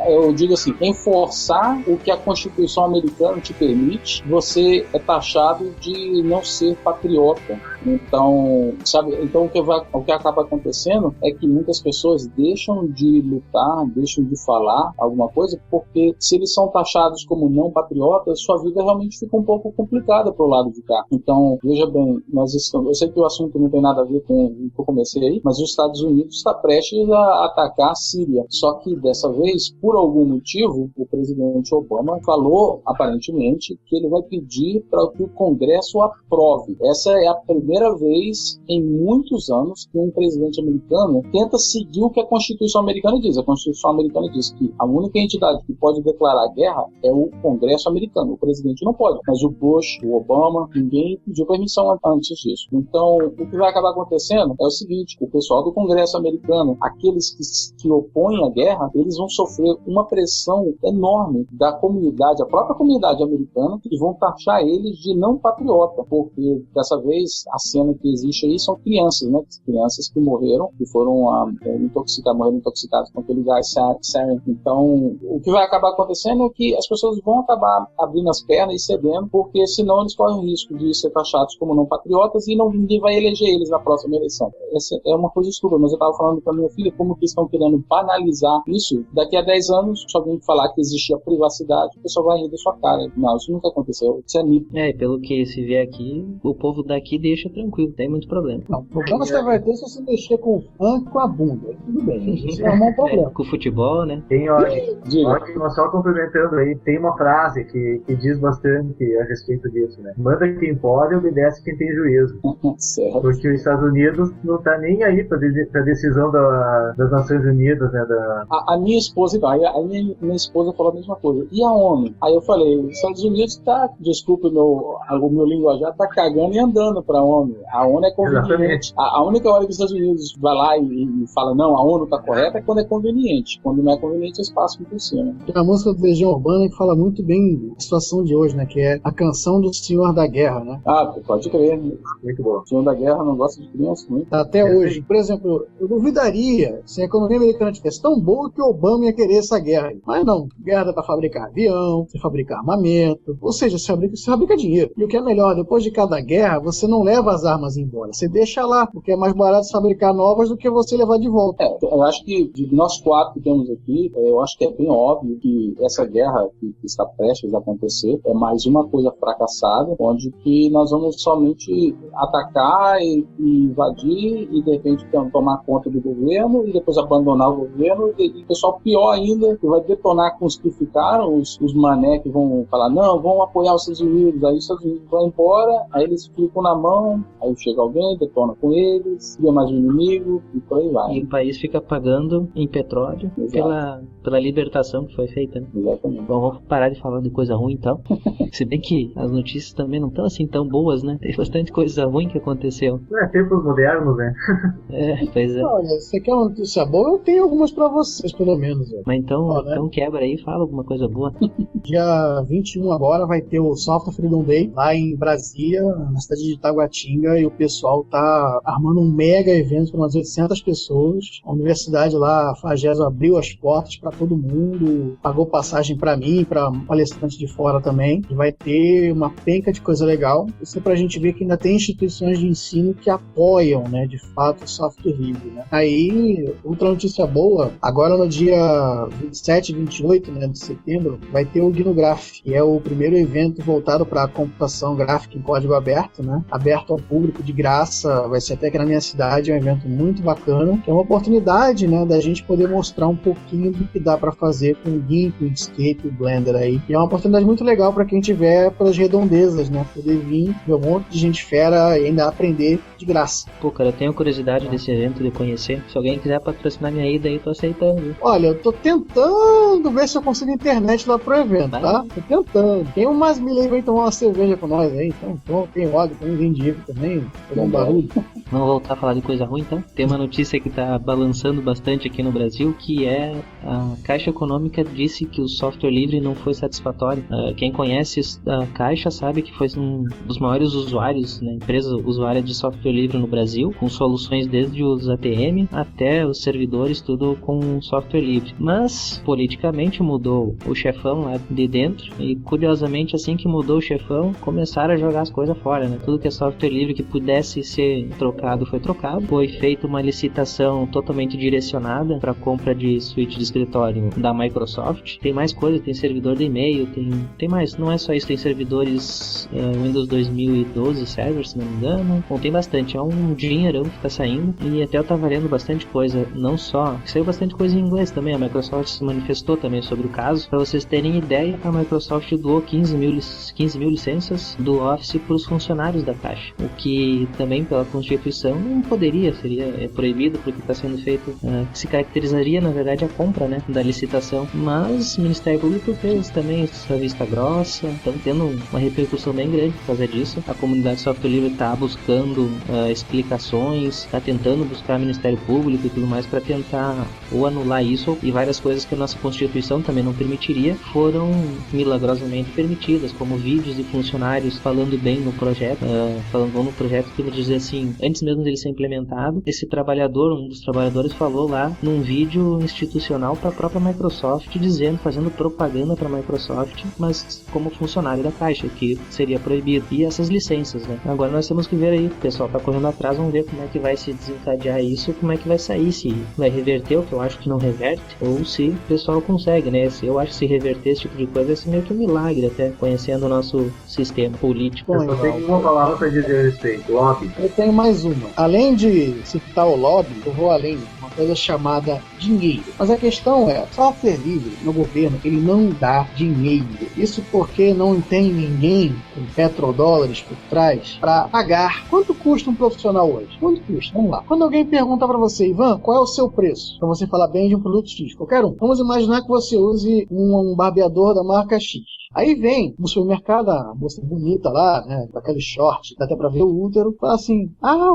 eu digo assim, enforçar o que a Constituição americana te permite, você é taxado de não ser patriota. Então, sabe, então o que acaba acontecendo é que muitas pessoas deixam de lutar, deixam de falar alguma coisa, porque se eles são taxados como não patriotas, sua vida realmente fica um pouco complicada pro lado de cá. Então, veja bem, eu sei que o assunto não tem nada a ver com o que eu comecei aí, mas os Estados Unidos está prestes a atacar a Síria. Só que dessa vez, por algum motivo, o presidente Obama falou, aparentemente, que ele vai pedir para que o Congresso aprove. Essa é a primeira vez em muitos anos que um presidente americano tenta seguir o que a Constituição americana diz. A Constituição americana diz que a única entidade que pode declarar guerra é o Congresso americano. O presidente não pode. Mas o Bush, o Obama, ninguém pediu permissão antes disso. Então, o que vai acabar acontecendo é o seguinte, o pessoal do Congresso americano, aqueles que opõem a guerra, eles vão sofrer uma pressão enorme da comunidade, a própria comunidade americana, que vão taxar eles de não patriota, porque dessa vez a cena que existe aí são crianças, né? Crianças que morreram, que foram morreram intoxicadas com aquele gás sarin. Então, o que vai acabar acontecendo é que as pessoas vão acabar abrindo as pernas e cedendo, porque senão eles correm o risco de ser taxados como não patriotas e ninguém vai eleger eles na próxima eleição. Essa é uma coisa estúpida, mas eu estava falando para minha filha como que estão querendo banalizar isso. Daqui a 10 anos, se alguém falar que existia privacidade, o pessoal vai rir da sua cara. Não, isso nunca aconteceu. Isso é mito. E pelo que se vê aqui, o povo daqui deixa tranquilo, tem muito problema. Não, o problema você vai ter se você mexer com o funk, com a bunda. Tudo bem, isso é um problema. Com o futebol, né? Tem, ótimo, só complementando aí, tem uma frase que diz bastante a respeito disso, né? Manda quem pode, obedece quem tem juízo. Certo. Porque os Estados Unidos não tá nem aí pra decisão das Nações Unidas, né? A minha esposa, então, a minha esposa falou a mesma coisa. E a ONU? Aí eu falei, os Estados Unidos tá, desculpe o meu linguajar, tá cagando e andando pra ONU. A ONU é conveniente. A única hora que os Estados Unidos vai lá e fala, não, a ONU tá correta, é quando é conveniente. Quando não é conveniente, eles passam por cima. Tem uma música do Legião Urbana que fala muito bem da situação de hoje, né? Que é a canção do Senhor da Guerra, né? Ah, pode crer. Muito bom. O Senhor da Guerra não gosta de criança, muito. Até hoje. Por exemplo, eu duvidaria se a economia americana tivesse tão boa que o Obama ia querer essa guerra aí. Mas não. Guerra dá pra fabricar avião, você fabrica armamento, ou seja, você fabrica dinheiro. E o que é melhor, depois de cada guerra, você não leva as armas embora. Você deixa lá, porque é mais barato fabricar novas do que você levar de volta. Eu acho que de nós 4 que temos aqui, eu acho que é bem óbvio que essa guerra que está prestes a acontecer é mais uma coisa fracassada, onde que nós vamos somente atacar e invadir e de repente tomar conta do governo e depois abandonar o governo e o pessoal pior ainda, que vai detonar com os que ficaram, os mané que vão falar, não, vão apoiar os Estados Unidos, aí os Estados Unidos vão embora, aí eles ficam na mão, aí chega alguém, detona com eles, cria mais um inimigo e por aí vai. E o país fica pagando em petróleo pela libertação que foi feita, né? Exatamente. Bom, vamos parar de falar de coisa ruim então. Se bem que as notícias também não estão assim tão boas, né? Tem bastante coisa ruim que aconteceu. É tempos modernos, né? Pois é. Olha, você quer uma notícia boa? Eu tenho algumas pra vocês, pelo menos. Mas então quebra aí e fala alguma coisa boa. Dia 21 agora vai ter o Software Freedom Day lá em Brasília, na cidade de Itaguatinga, e o pessoal tá armando um mega evento para umas 800 pessoas. A universidade lá, a FAGESO, abriu as portas para todo mundo, pagou passagem para mim, para palestrantes de fora também, e vai ter uma penca de coisa legal. Isso é pra gente ver que ainda tem instituições de ensino que apoiam, né, de fato, o software livre, né. Aí, outra notícia boa, agora no dia 27 e 28, né, de setembro, vai ter o GNU-Graph, que é o primeiro evento voltado para a computação gráfica em código aberto, né, aberto aberto ao público de graça, vai ser até aqui na minha cidade, é um evento muito bacana, que é uma oportunidade, né, da gente poder mostrar um pouquinho do que dá para fazer com o GIMP, o Inkscape, o Blender aí. E é uma oportunidade muito legal para quem tiver pelas redondezas, né, poder vir, ver um monte de gente fera e ainda aprender de graça. Pô, cara, eu tenho curiosidade desse evento, de conhecer. Se alguém quiser patrocinar minha ida aí, tô aceitando, viu? Olha, eu tô tentando ver se eu consigo internet lá pro evento, tá? Tô tentando. Tem umas milhas aí que vem tomar uma cerveja com nós aí, então tem óleo, tem vindivo também, tem um barulho. Vamos voltar a falar de coisa ruim, então? Tem uma notícia que tá balançando bastante aqui no Brasil, que é a Caixa Econômica disse que o software livre não foi satisfatório. Quem conhece a Caixa sabe que foi um dos maiores usuários, né, empresa usuária de software livre no Brasil, com soluções desde os ATM até os servidores, tudo com software livre. Mas, politicamente, mudou o chefão lá de dentro e, curiosamente, assim que mudou o chefão, começaram a jogar as coisas fora, né? Tudo que é software livre que pudesse ser trocado foi trocado. Foi feita uma licitação totalmente direcionada para compra de suíte de escritório da Microsoft. Tem mais coisa, tem servidor de e-mail, tem mais, não é só isso, tem servidores Windows 2012 servers, se não me engano. Bom, tem bastante, é um dinheirão que tá saindo e até eu tava lendo bastante coisa, não só, saiu bastante coisa em inglês também, a Microsoft se manifestou também sobre o caso. Para vocês terem ideia, a Microsoft doou 15 mil licenças do Office para os funcionários da Caixa, o que também pela Constituição não poderia, seria proibido porque está sendo feito, se caracterizaria na verdade a compra, né, da licitação, mas o Ministério Público fez também sua vista grossa, estão tendo uma repercussão bem grande por causa disso. A comunidade software livre está buscando explicações, está tentando buscar o Ministério Público e tudo mais para tentar ou anular isso, e várias coisas que a nossa Constituição também não permitiria foram milagrosamente permitidas, como vídeos de funcionários falando bem no projeto, falando bom no projeto, que ele dizer assim, antes mesmo dele ser implementado, esse trabalhador, um dos trabalhadores falou lá num vídeo institucional para a própria Microsoft, dizendo, fazendo propaganda para a Microsoft, mas como funcionário da Caixa, que seria proibido. E essas licenças, né? Agora nós temos que ver aí, o pessoal tá correndo atrás, vamos ver como é que vai se desencadear isso, como é que vai sair, se vai reverter, o que eu acho que não reverte, ou se o pessoal consegue, né? Eu acho que se reverter esse tipo de coisa vai ser meio que um milagre, até conhecendo o nosso sistema político. Eu só tenho uma palavra para dizer a respeito: lobby. Eu tenho mais uma. Além de citar o lobby, eu vou além. Uma coisa chamada dinheiro. Mas a questão é, software livre no governo, ele não dá dinheiro. Isso porque não tem ninguém com petrodólares por trás para pagar. Quanto custa um profissional hoje? Quanto custa? Vamos lá. Quando alguém pergunta para você, Ivan, qual é o seu preço? Para você falar bem de um produto X, qualquer um. Vamos imaginar que você use um barbeador da marca X. Aí vem no supermercado a moça bonita lá, né, com aquele short, dá até pra ver o útero, fala assim,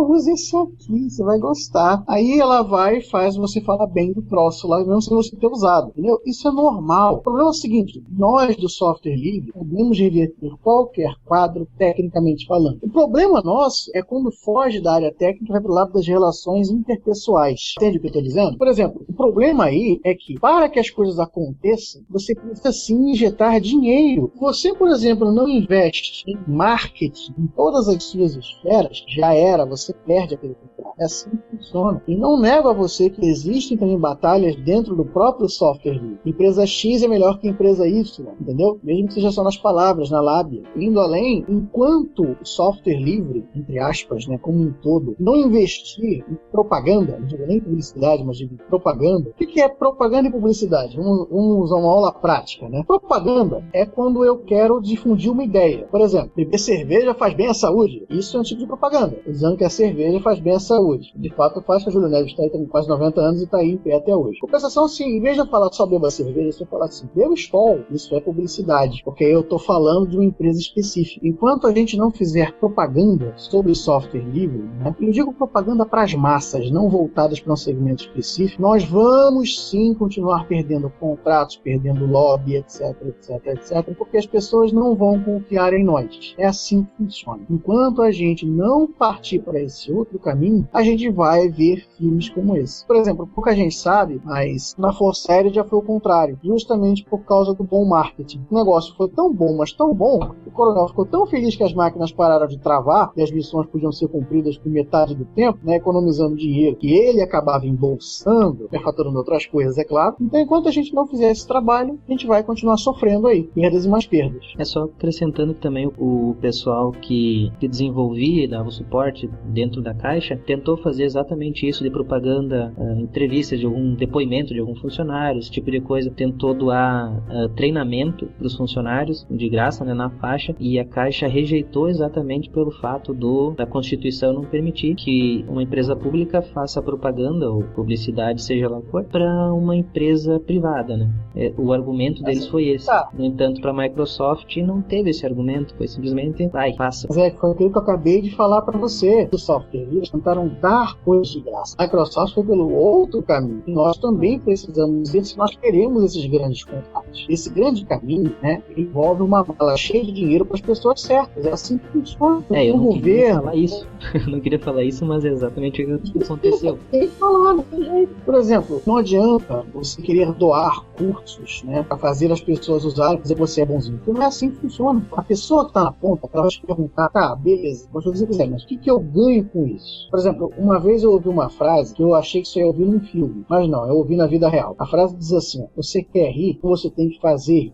use esse aqui, você vai gostar. Aí ela vai e faz você falar bem do troço lá, mesmo sem você ter usado, entendeu? Isso é normal. O problema é o seguinte, nós do software livre podemos reverter qualquer quadro tecnicamente falando. O problema nosso é quando foge da área técnica e vai pro lado das relações interpessoais. Entende o que eu tô dizendo? Por exemplo, o problema aí é que, para que as coisas aconteçam, você precisa sim injetar dinheiro. Você, por exemplo, não investe em marketing em todas as suas esferas, já era, você perde aquele contrato. É assim que funciona. E não nego a você que existem também batalhas dentro do próprio software livre. Empresa X é melhor que empresa Y, entendeu? Mesmo que seja só nas palavras, na lábia. Indo além, enquanto o software livre, entre aspas, né, como um todo, não investir em propaganda, não digo nem publicidade, mas digo propaganda. O que é propaganda e publicidade? Vamos usar uma aula prática, né? Propaganda é quando eu quero difundir uma ideia. Por exemplo, beber cerveja faz bem à saúde. Isso é um tipo de propaganda. Dizendo que a cerveja faz bem à saúde. De fato, faz, que a Júlia Neves está aí, tem quase 90 anos e está aí em pé até hoje. Compensação, se em vez de eu falar só beba cerveja, se eu falar assim, beba Skol, isso é publicidade. Porque eu estou falando de uma empresa específica. Enquanto a gente não fizer propaganda sobre o software livre, né, eu digo propaganda para as massas, não voltadas para um segmento específico, nós vamos sim continuar perdendo contratos, perdendo lobby, etc, etc, etc. Porque as pessoas não vão confiar em nós. É assim que funciona. Enquanto a gente não partir para esse outro caminho, a gente vai vai ver filmes como esse. Por exemplo, pouca gente sabe, mas na Força Aérea já foi o contrário, justamente por causa do bom marketing. O negócio foi tão bom, mas tão bom, que o coronel ficou tão feliz que as máquinas pararam de travar e as missões podiam ser cumpridas com metade do tempo, né, economizando dinheiro, que ele acabava embolsando, faturando outras coisas, é claro. Então, enquanto a gente não fizer esse trabalho, a gente vai continuar sofrendo aí, perdas e mais perdas. É só acrescentando que também o pessoal que desenvolvia e dava o suporte dentro da Caixa tentou fazer exatamente isso de propaganda, entrevistas de algum depoimento de algum funcionário, esse tipo de coisa. Tentou doar treinamento para os funcionários de graça, né, na faixa, e a Caixa rejeitou exatamente pelo fato da Constituição não permitir que uma empresa pública faça propaganda ou publicidade, seja lá o que for, para uma empresa privada, né? O argumento deles foi esse. No entanto, para a Microsoft não teve esse argumento, foi simplesmente vai, faça. Mas foi aquilo que eu acabei de falar para você do software. Eles tentaram dar coisas de graça. A Microsoft foi pelo outro caminho. E nós também precisamos disso se nós queremos esses grandes contratos. Esse grande caminho, né, envolve uma mala cheia de dinheiro para as pessoas certas. É assim que funciona. Eu não queria falar isso. Eu não queria falar isso, mas é exatamente o que aconteceu. Tem que falar, não tem jeito. Por exemplo, não adianta você querer doar cursos, né, para fazer as pessoas usarem, dizer que você é bonzinho. Porque não é assim que funciona. A pessoa que está na ponta, ela vai te perguntar, tá, beleza, pode fazer o que você quiser, mas o que eu ganho com isso? Por exemplo, uma vez eu ouvi uma frase que eu achei que só ia ouvir num filme, mas não, eu ouvi na vida real. A frase diz assim: você quer rir, você tem que fazer.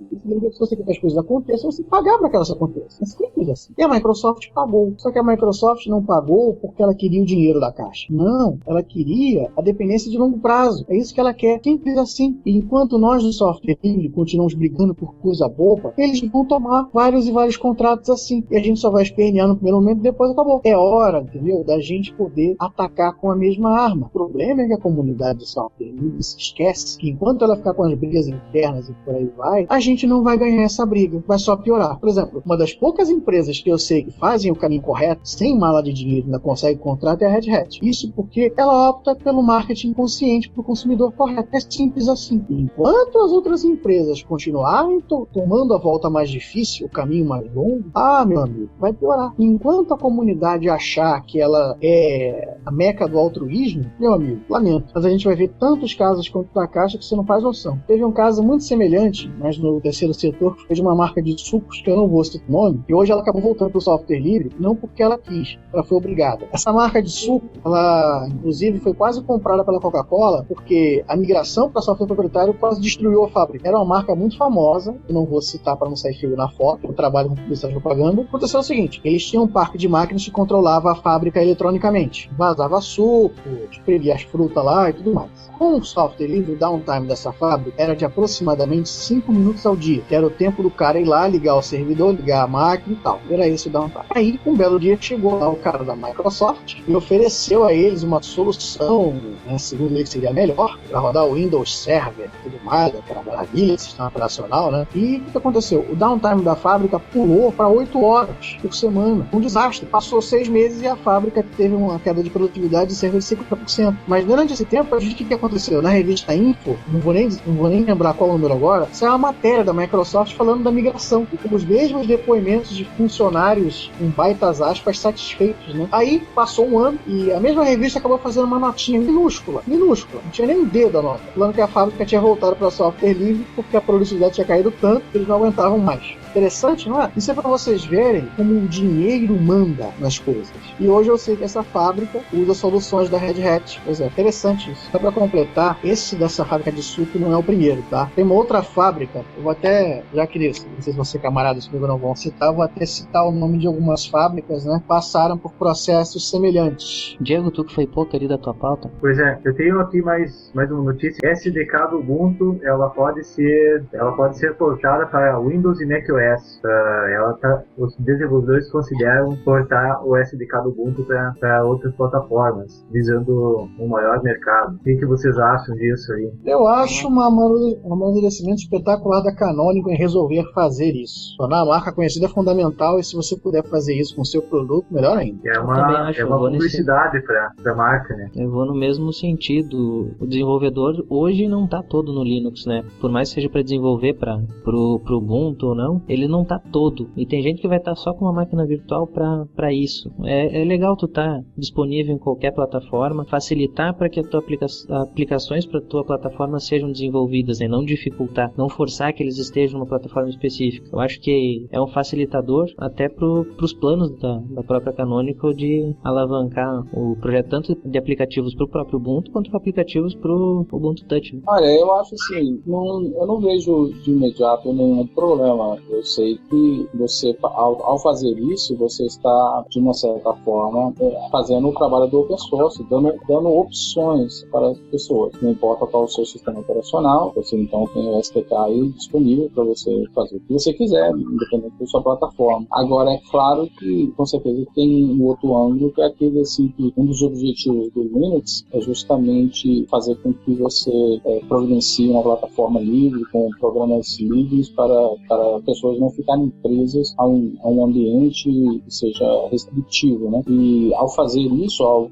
Se você quer que as coisas aconteçam, você tem que pagar para que elas aconteçam. É simples assim. E a Microsoft pagou. Só que a Microsoft não pagou porque ela queria o dinheiro da Caixa. Não, ela queria a dependência de longo prazo. É isso que ela quer. Simples assim. E enquanto nós do software livre continuamos brigando por coisa boba, eles vão tomar vários e vários contratos assim. E a gente só vai espernear no primeiro momento e depois acabou. É hora, entendeu, da gente poder atacar com a mesma arma. O problema é que a comunidade do software livre se esquece que enquanto ela ficar com as brigas internas e por aí vai, a gente não vai ganhar essa briga. Vai só piorar. Por exemplo, uma das poucas empresas que eu sei que fazem o caminho correto, sem mala de dinheiro, ainda consegue contrato, é a Red Hat. Isso porque ela opta pelo marketing consciente para o consumidor correto. É simples assim. E enquanto as outras empresas continuarem tomando a volta mais difícil, o caminho mais longo, meu amigo, vai piorar. Enquanto a comunidade achar que ela é a meca do altruísmo, meu amigo, lamento. Mas a gente vai ver tantos casos quanto da Caixa que você não faz noção. Teve um caso muito semelhante, mas no terceiro setor, que foi de uma marca de sucos, que eu não vou citar o nome, e hoje ela acabou voltando para o software livre, não porque ela quis, ela foi obrigada. Essa marca de suco, ela inclusive foi quase comprada pela Coca-Cola, porque a migração para software proprietário quase destruiu a fábrica. Era uma marca muito famosa, eu não vou citar para não sair feio na foto, eu trabalho com publicidade e propaganda. Aconteceu o seguinte: eles tinham um parque de máquinas que controlava a fábrica eletronicamente. Vazava suco, espremia as frutas lá e tudo mais. Com o software livre, o downtime dessa fábrica era de aproximadamente 5 minutos ao dia, que era o tempo do cara ir lá, ligar o servidor, ligar a máquina e tal. Era esse o downtime. Aí, um belo dia, chegou lá o cara da Microsoft e ofereceu a eles uma solução, né, segundo ele seria melhor, para rodar o Windows Server e tudo mais, aquela maravilha, sistema operacional, né? E o que aconteceu? O downtime da fábrica pulou para 8 horas por semana. Um desastre. Passou 6 meses e a fábrica teve uma queda de produtividade de cerca de 50%. Mas durante esse tempo, a gente, o que aconteceu? Na revista Info, não vou nem lembrar qual o número agora, saiu uma matéria da Microsoft falando da migração. E com os mesmos depoimentos de funcionários, com baitas aspas, satisfeitos, né? Aí, passou um ano e a mesma revista acabou fazendo uma notinha minúscula. Não tinha nem um dedo a nota. Falando que a fábrica tinha voltado para software livre porque a produtividade tinha caído tanto que eles não aguentavam mais. Interessante, não é? Isso é para vocês verem como o dinheiro manda nas coisas. E hoje eu sei que essa fábrica usa soluções da Red Hat. Pois é, interessante isso. Só para completar, esse dessa fábrica de suco não é o primeiro, tá? Tem uma outra fábrica, eu vou até, já que não sei se você camaradas comigo não vão citar, eu vou até citar o nome de algumas fábricas, né? Passaram por processos semelhantes. Diego, tu que foi pouco ali da tua pauta. Pois é, eu tenho aqui mais uma notícia. SDK do Ubuntu, ela pode ser portada para Windows e macOS. Os desenvolvedores consideram portar o SDK do Ubuntu para outras plataformas, visando um maior mercado. O que vocês acham disso aí? Eu acho um amadurecimento espetacular da Canonical em resolver fazer isso. Tornar a marca conhecida é fundamental, e se você puder fazer isso com o seu produto, melhor ainda. É uma publicidade para a marca, né? Eu vou no mesmo sentido. O desenvolvedor desenvolvedor hoje não está todo no Linux, né? Por mais que seja para desenvolver pro Ubuntu ou não, ele não está todo. E tem gente que vai estar só com uma máquina virtual para isso. É legal tu estar disponível em qualquer plataforma, facilitar para que as aplicações para tua plataforma sejam desenvolvidas, né? Não dificultar, não forçar que eles estejam numa plataforma específica. Eu acho que é um facilitador até pros planos da própria Canonical de alavancar o projeto tanto de aplicativos para o próprio Ubuntu quanto para aplicativos para o Ubuntu Touch. Olha, eu acho assim, eu não vejo de imediato nenhum problema. Eu sei que você, ao fazer isso, você está, de uma certa forma, fazendo o trabalho do open source, dando opções para as pessoas. Não importa qual o seu sistema operacional, você então tem o SDK aí disponível para você fazer o que você quiser, independente da sua plataforma. Agora, é claro que, com certeza, tem um outro ângulo, que é aquele assim, que um dos objetivos do Linux é justamente fazer com que você providencie uma plataforma livre, com programas livres, para pessoas não ficarem presas a um ambiente que seja restritivo, né? E ao fazer isso,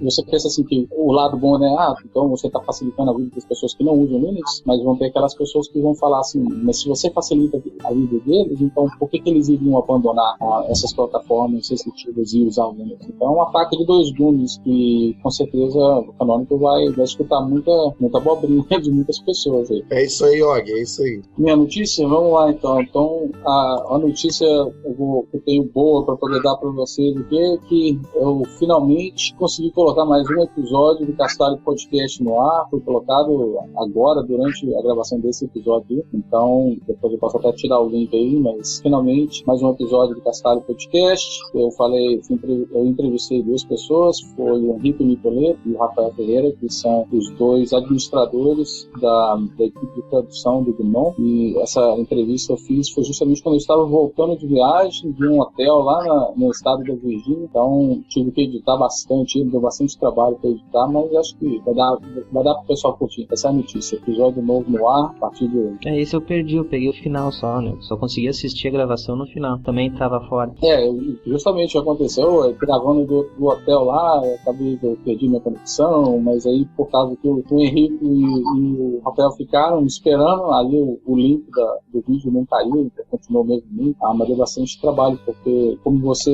você pensa assim que o lado bom, né? Então você está facilitando a vida das pessoas que não usam Linux, mas vão ter aquelas pessoas que vão falar assim, mas se você facilita a vida deles, então por que eles iriam abandonar essas plataformas restritivas e usar o Linux? Então é uma faca de dois gumes que com certeza o Canonical vai escutar muita abobrinha de muitas pessoas aí. É isso aí, Og, é isso aí. Minha notícia? Vamos lá então. Então a notícia que eu tenho boa para poder dar para vocês aqui é que eu finalmente consegui colocar mais um episódio do Castalho Podcast no ar. Foi colocado agora, durante a gravação desse episódio. Então, depois eu posso até tirar o link aí, mas finalmente mais um episódio do Castalho Podcast. Eu entrevistei duas pessoas, foi o Henrique Nicoleto e o Rafael Ferreira, que são os dois administradores da equipe de tradução do GNOME. E essa entrevista eu fiz foi justamente quando eu estava voltando de viagem de um hotel lá no estado da Virgínia. Então tive que editar bastante, deu bastante trabalho para editar, mas acho que vai dar para o pessoal curtir. Essa é a notícia, episódio novo no ar, a partir de hoje. Esse eu perdi, eu peguei o final só, né? Só consegui assistir a gravação no final, também estava fora. Justamente o que aconteceu, gravando do hotel lá, eu perdi minha conexão, mas aí por causa que o Henrique e o Rafael ficaram esperando, aí o link do vídeo não caiu, continuou o mesmo link, mas deu bastante trabalho, porque como você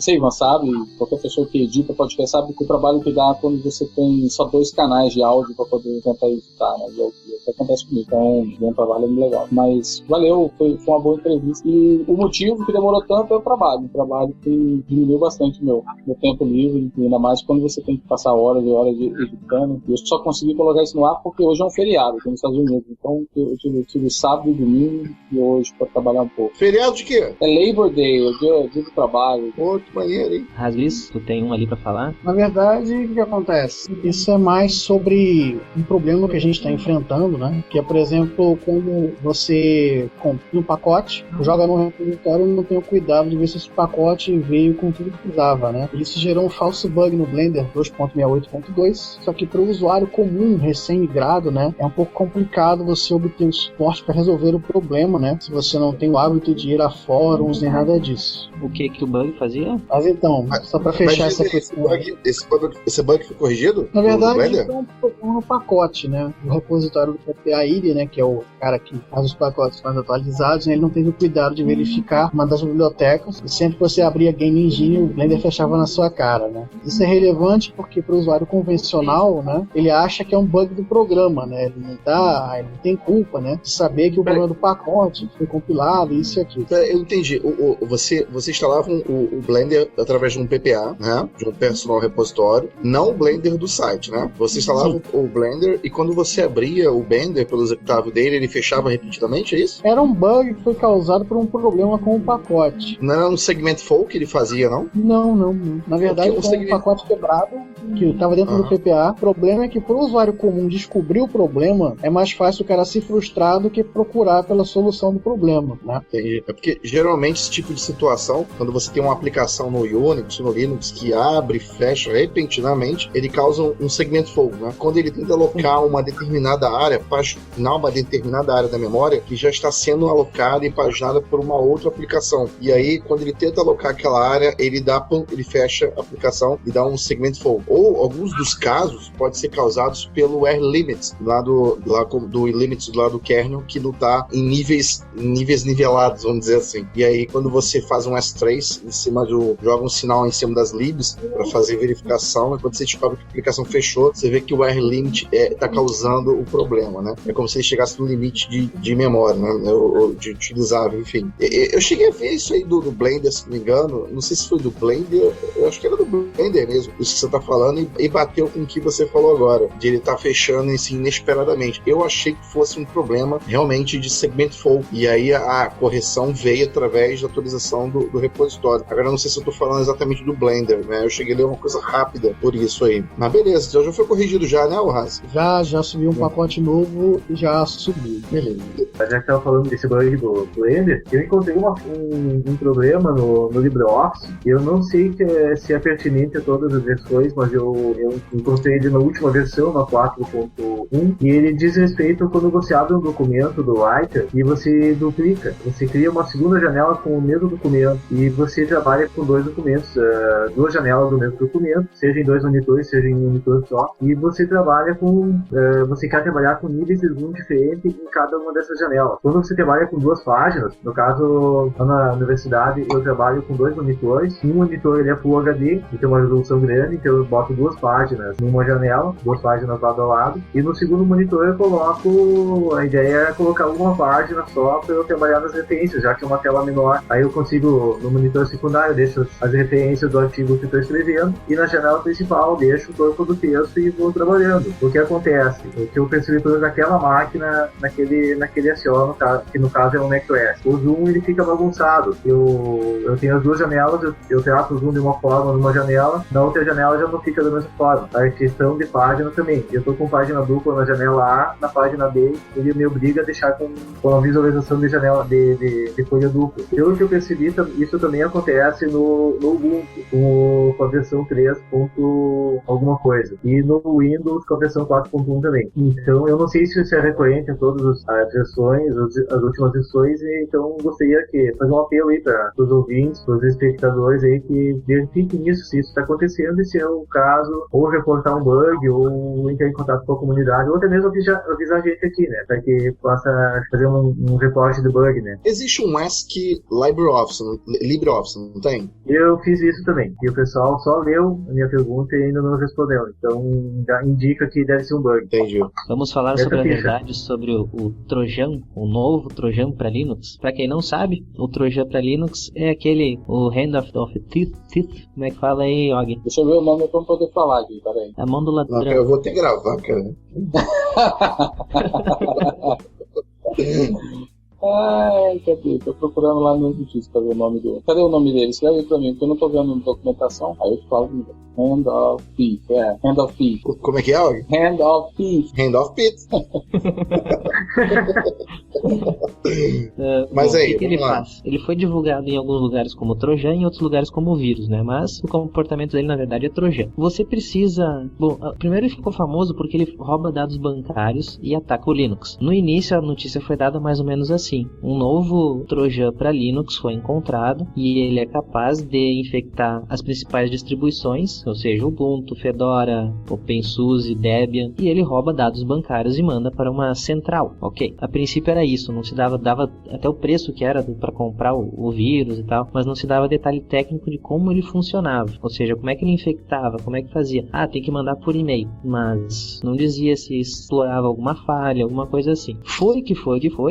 Ivan sabe, qualquer pessoa que edita podcast sabe que o trabalho que dá quando você tem só 2 canais de áudio para poder tentar editar, né? E é o que acontece comigo, então é um trabalho muito legal. Mas valeu, foi uma boa entrevista. E o motivo que demorou tanto é o trabalho que diminuiu bastante meu tempo livre, ainda mais quando você tem que passar horas e horas editando. E eu só consegui colocar isso no ar porque hoje é um feriado aqui nos Estados Unidos, então eu tive sábado e domingo e hoje para trabalhar um pouco. Feriado de quê? É Labor Day, é dia do trabalho. Pô, que maneiro, hein? Raslis, tu tem um ali para falar? Na verdade, o que acontece? Isso é mais sobre um problema que a gente está enfrentando, né? Que é, por exemplo, como você compra um pacote, joga no repositório e não tem o cuidado de ver se esse pacote veio com tudo que precisava, né? Isso gerou um falso bug no Blender 2.68.2, só que para o usuário comum, recém-migrado, né? É um pouco complicado você obter o suporte para resolver o problema, né? Se você não tem o hábito de ir a fóruns nem nada disso. O que o bug fazia? Mas então, só para fechar essa questão... Esse bug foi corrigido? Na verdade, foi um problema no pacote, né? O repositório do PPA IDE, né? Que é o cara que faz os pacotes mais atualizados, né? Ele não teve o cuidado de verificar uma das bibliotecas, e sempre que você abria Game Engine, o Blender fechava na sua cara, né? Isso é relevante porque para o usuário convencional, né? Ele acha que é um bug do programa, né? Ele não tem culpa, né? De saber que o problema do pacote foi compilado, isso e aquilo. Eu entendi. Você instalava o Blender através de um PPA, né? De um personal repositório, não o Blender do site, né? Você instalava o Blender e quando você abria o Blender pelo executável dele, ele fechava repetidamente, é isso? Era um bug que foi causado por um problema com o pacote. Não era um segment fault que ele fazia, não? Não. Na verdade, foi um pacote quebrado que estava dentro do PPA. O problema é que para o usuário comum descobrir o problema, é mais fácil o cara se frustrar do que procurar pela solução do problema, né? Entendi. É porque geralmente esse tipo de situação, quando você tem uma aplicação no Unix, no Linux, que abre e fecha repentinamente, ele causa um segment fault, né? Quando ele tenta alocar uma determinada área, paginar uma determinada área da memória que já está sendo alocada e paginada por uma outra aplicação. E aí, quando ele tenta alocar aquela área, ele fecha a aplicação e dá um segment fault. Ou alguns dos casos podem ser causados pelo R-limits do limits do lado do kernel, que não está em níveis nivelados, vamos dizer assim. E aí, quando você faz um S3 em cima joga um sinal em cima das libs para fazer verificação, e quando você descobre que a aplicação fechou, você vê que o R-limit está causando o problema, né? É como se ele chegasse no limite de memória, né? Ou de utilizável, enfim. Eu cheguei a ver isso aí do Blender, se não me engano, não sei se foi do Blender, eu acho que era do Blender mesmo, isso que você está falando, e bateu com o que você falou agora, de ele estar fechando assim, inesperadamente. Eu achei que fosse um problema realmente de segment fault, e aí a correção veio através da atualização do repositório. Agora eu não sei se eu estou falando exatamente do Blender, né? Eu cheguei a ler uma coisa rápida por isso aí. Mas beleza, já foi corrigido já, né, Horace? Já subiu um pacote novo e já subiu. Beleza. Já que estava falando desse bug do Blender, eu encontrei um problema no LibreOffice. Eu não sei se é pertinente a todas as versões, mas eu encontrei ele na última versão, na 4.1, e ele diz respeito quando você abre um documento do Writer e você duplica. Você cria uma segunda janela com o mesmo documento e você trabalha com dois documentos, duas janelas do mesmo documento, seja em dois monitores, seja em um monitor só, e você trabalha você quer trabalhar com níveis de zoom diferentes em cada uma dessas janelas. Quando você trabalha com duas páginas, no caso, na universidade, eu trabalho com dois monitores. Um monitor ele é Full HD, e tem uma resolução grande, então eu boto duas páginas numa janela, duas páginas lado a lado, e no segundo monitor eu coloco, a ideia é colocar uma página só para eu trabalhar nas referências, já que é uma tela menor. Aí eu consigo, no monitor secundário, deixo as referências do artigo que estou escrevendo, e na janela principal deixo o corpo do texto e vou trabalhando. O que acontece? O que eu percebi toda naquela máquina, naquele aciona, que no caso é um macOS. O zoom ele fica bagunçado. Eu tenho as duas janelas, eu trato o zoom de uma forma numa janela, na outra janela já não fica da mesma forma. A questão de página também. Eu estou com página dupla na janela A, na página B, ele me obriga a deixar com a visualização de janela de folha dupla. Pelo que eu percebi, isso também acontece no Ubuntu, com a versão 3. Alguma coisa. E no Windows com a versão 4.1 também. Então eu não sei se isso é recorrente em todas as versões, as últimas versões, então gostaria que fazer um apelo aí para os ouvintes, para os espectadores aí que verifiquem isso, se isso está acontecendo, e se é o caso, ou reportar um bug, ou entrar em contato com a comunidade, ou até mesmo avisar a gente aqui, né, para que possa fazer um reporte de bug, né. Existe um ASCII LibreOffice, não tem? Eu fiz isso também, e o pessoal só leu a minha pergunta e ainda não respondeu, então já indica que deve ser um bug. Entendi. Vamos falar sobre a verdade sobre o Trojan, o novo Trojan para Linux. Para quem não sabe, o Trojan para Linux é o Hand of Teeth, como é que fala aí, Og? Deixa eu ver o nome pra eu poder falar aqui, peraí. A mão do ladrão. Não, eu vou ter que gravar, cara. Ai, cadê? Tô procurando lá no notícias pra ver o nome do... Cadê o nome dele? Escreve aí pra mim, porque eu não tô vendo na documentação. Aí eu te falo de Hand of Teeth. Hand of Teeth. Como é que é, Og? Hand of Teeth. Hand of Teeth. Mas bom, aí, o que ele faz? Ele foi divulgado em alguns lugares como Trojan e em outros lugares como vírus, né? Mas o comportamento dele, na verdade, é Trojan. Você precisa... Bom, primeiro ele ficou famoso porque ele rouba dados bancários e ataca o Linux. No início, a notícia foi dada mais ou menos assim. Um novo Trojan para Linux foi encontrado e ele é capaz de infectar as principais distribuições, ou seja, Ubuntu, Fedora, OpenSUSE, Debian, e ele rouba dados bancários e manda para uma central. Ok, a princípio era isso, não se dava até o preço que era para comprar o vírus e tal, mas não se dava detalhe técnico de como ele funcionava, ou seja, como é que ele infectava, como é que fazia. Tem que mandar por e-mail, mas não dizia se explorava alguma falha, alguma coisa assim. Foi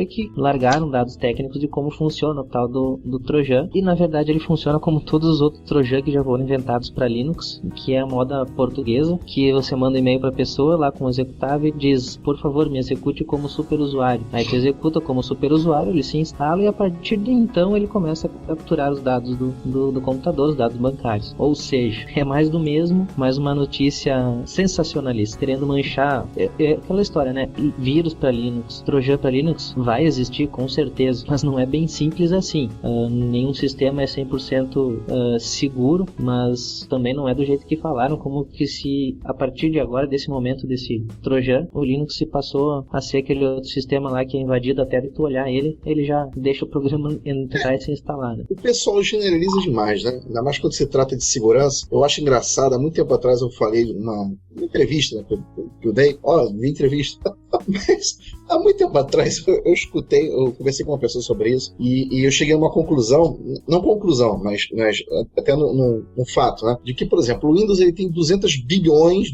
que largaram dados técnicos de como funciona o tal do Trojan, e na verdade ele funciona como todos os outros Trojan que já foram inventados para Linux, que é a moda portuguesa, que você manda e-mail para a pessoa lá com o executável e diz, por favor, me execute como superusuário. Aí tu executa como superusuário, ele se instala e a partir de então ele começa a capturar os dados do computador, os dados bancários. Ou seja, é mais do mesmo, mais uma notícia sensacionalista, querendo manchar. É aquela história, né? Vírus para Linux, Trojan para Linux vai existir com certeza, mas não é bem simples assim. Nenhum sistema é 100% seguro, mas também não é do jeito que falaram, como que se a partir de agora, desse momento, desse Trojan, o Linux se passou a ser aquele outro sistema lá que é invadido, até de tu olhar ele já deixa o programa entrar e se instalar, né? O pessoal generaliza demais, né? Ainda mais quando se trata de segurança. Eu acho engraçado, há muito tempo atrás eu falei numa entrevista, né, que eu dei, vi entrevista, mas há muito tempo atrás eu conversei com uma pessoa sobre isso e eu cheguei a uma conclusão, mas até no fato, né, de que, por exemplo, o Windows ele tem 200 bilhões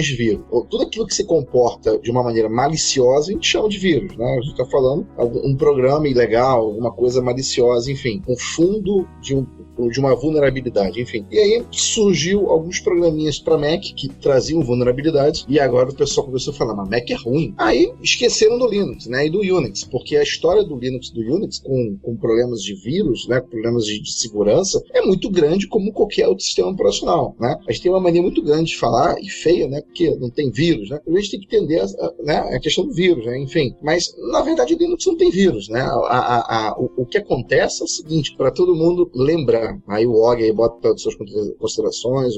de vírus. Tudo aquilo que se comporta de uma maneira maliciosa a gente chama de vírus, né? A gente está falando um programa ilegal, uma coisa maliciosa, enfim, um fundo de uma vulnerabilidade, enfim. E aí surgiu alguns programinhas para Mac que traziam vulnerabilidades e agora o pessoal começou a falar, mas Mac é ruim. Aí esqueceram do Linux, né, e do Unix, porque a história do Linux com problemas de vírus, né, problemas de segurança, é muito grande como qualquer outro sistema operacional, né? A gente tem uma mania muito grande de falar, e feia, né, porque não tem vírus, né? A gente tem que entender a questão do vírus, né, enfim. Mas, na verdade, o Linux não tem vírus, né? O que acontece é o seguinte, para todo mundo lembrar, aí o Og aí bota as suas considerações,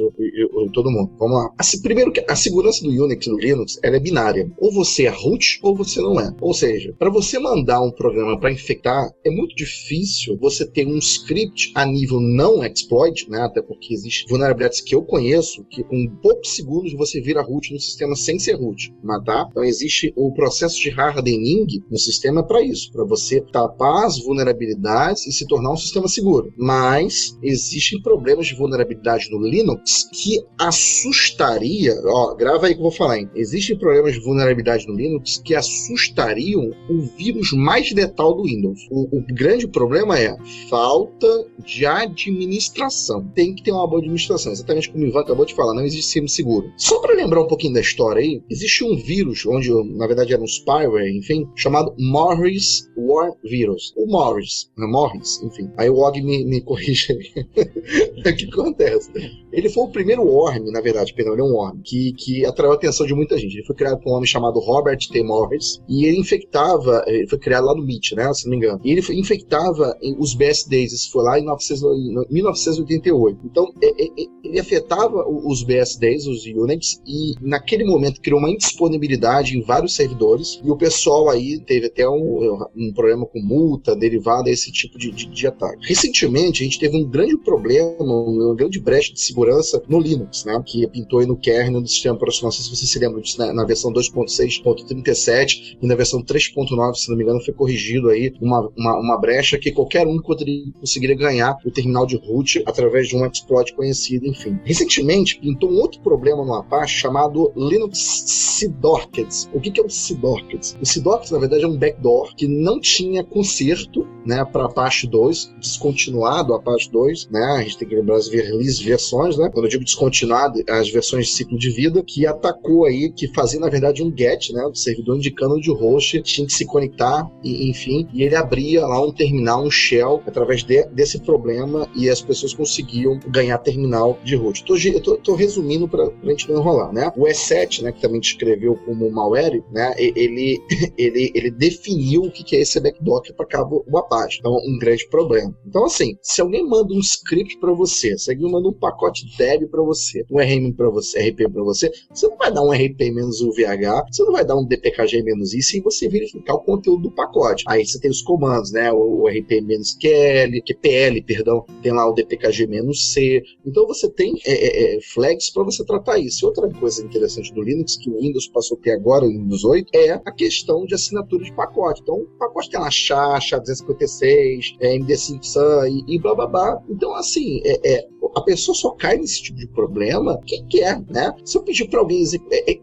todo mundo. Vamos lá. Primeiro, a segurança do Unix e do Linux, ela é binária. Ou você é root, ou você não é. Ou seja, para você mandar um programa para infectar, é muito difícil você ter um script a nível não exploit, né? Até porque existem vulnerabilidades que eu conheço, que com poucos segundos você vira root no sistema sem ser root. Tá? Então existe o processo de hardening no sistema para isso, para você tapar as vulnerabilidades e se tornar um sistema seguro. Mas existem problemas de vulnerabilidade no Linux que assustaria, grava aí que eu vou falar, hein? Existem problemas de vulnerabilidade no Linux que assustariam o vírus mais letal do Windows. O grande problema é falta de administração. Tem que ter uma boa administração, exatamente como o Ivan acabou de falar, não existe sistema seguro. Só para lembrar um pouquinho da história aí, existe um vírus, onde na verdade era um spyware, enfim, chamado Morris Worm Virus. O Morris, enfim. Aí o Og me corrige aí. O que acontece? Ele foi o primeiro worm, na verdade, ele é um worm, que atraiu a atenção de muita gente. Ele foi criado por um homem chamado Robert T. Morris, e ele foi criado lá no MIT, né, se não me engano. E ele infectava os BSDs, isso foi lá em 1988. Então, ele afetava os BSDs, os Unix, e naquele momento criou uma indisponibilidade em vários servidores, e o pessoal aí teve até um problema com multa derivada desse tipo de ataque. Recentemente, a gente teve um grande problema, uma grande brecha de segurança no Linux, né, que pintou aí no kernel do sistema operacional. Não sei se você se lembra disso, né, na versão 2.6.37 e na versão 3.9, se não me engano, foi corrigido aí uma brecha que qualquer um conseguiria ganhar o terminal de root através de um exploit conhecido, enfim. Recentemente, pintou um outro problema no Apache chamado Linux CDORkets. O que é o CDORkets? O CDORkets, na verdade, é um backdoor que não tinha conserto, né, para Apache 2, descontinuado Apache 2, né, a gente tem que lembrar as versões, né, quando eu digo descontinuado, as versões de ciclo de vida, que atacou aí, que fazia, na verdade, um GET, né, do servidor indicando onde o host tinha que se conectar, e, enfim, e ele abria lá um terminal, um shell, através desse problema, e as pessoas conseguiam ganhar terminal de root. Eu tô resumindo pra gente não enrolar, né, o E7, né, que também descreveu como malware, né, ele definiu o que é esse backdoor que atacava o Apache. Então, um grande problema. Então, assim, se alguém manda um script para você, se alguém manda um pacote Deb para você, um RP para você, você não vai dar um RP menos o VH, você não vai dar um DPKG menos I sem você verificar o conteúdo do pacote. Aí você tem os comandos, né? O RP menos QPL, perdão, tem lá o DPKG menos C. Então você tem flags para você tratar isso. E outra coisa interessante do Linux, que o Windows passou a ter agora, o Windows 8, é a questão de assinatura de pacote. Então, o pacote tem lá SHA-256, MD5 Sun e blá blá blá. Então, assim, a pessoa só cai nesse tipo de problema quem quer, né? Se eu pedir para alguém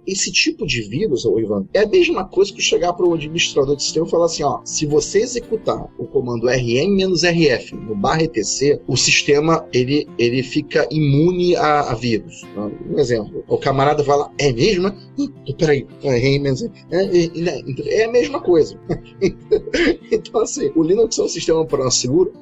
esse tipo de vírus, Ivan, é a mesma coisa que eu chegar para um administrador de sistema e falar assim, ó, se você executar o comando rm-rf no /etc, o sistema ele fica imune a vírus. Um exemplo, o camarada vai lá, é mesmo? Peraí, é a mesma coisa. Então, assim, o Linux é um sistema operacional seguro?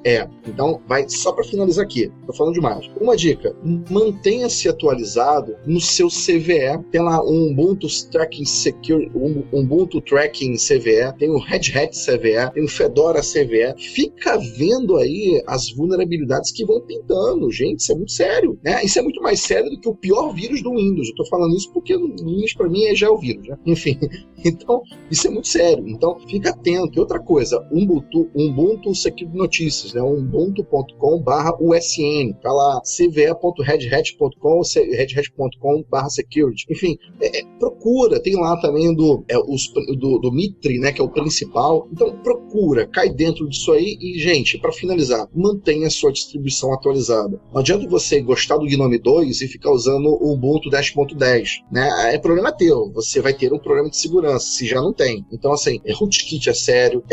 Então vai só para finalizar aqui, tô falando demais. Uma dica, mantenha-se atualizado no seu CVE. Tem lá um Ubuntu Tracking Secure, um Ubuntu Tracking CVE, tem o Red Hat CVE, tem o Fedora CVE. Fica vendo aí as vulnerabilidades que vão pintando. Gente, isso é muito sério, né? Isso é muito mais sério do que o pior vírus do Windows. Eu tô falando isso porque o Windows para mim já é o vírus, né? Enfim, então isso é muito sério. Então fica atento. E outra coisa, Ubuntu Security Notícias, né? ubuntu.com/USN, tá lá cve.redhat.com, redhat.com/security. Enfim, procura, tem lá também do Mitre, né, que é o principal. Então procura, cai dentro disso aí e, gente, para finalizar, mantenha a sua distribuição atualizada. Não adianta você gostar do GNOME 2 e ficar usando o Ubuntu 10.10, né? É problema teu, você vai ter um problema de segurança, se já não tem. Então, assim, rootkit é sério,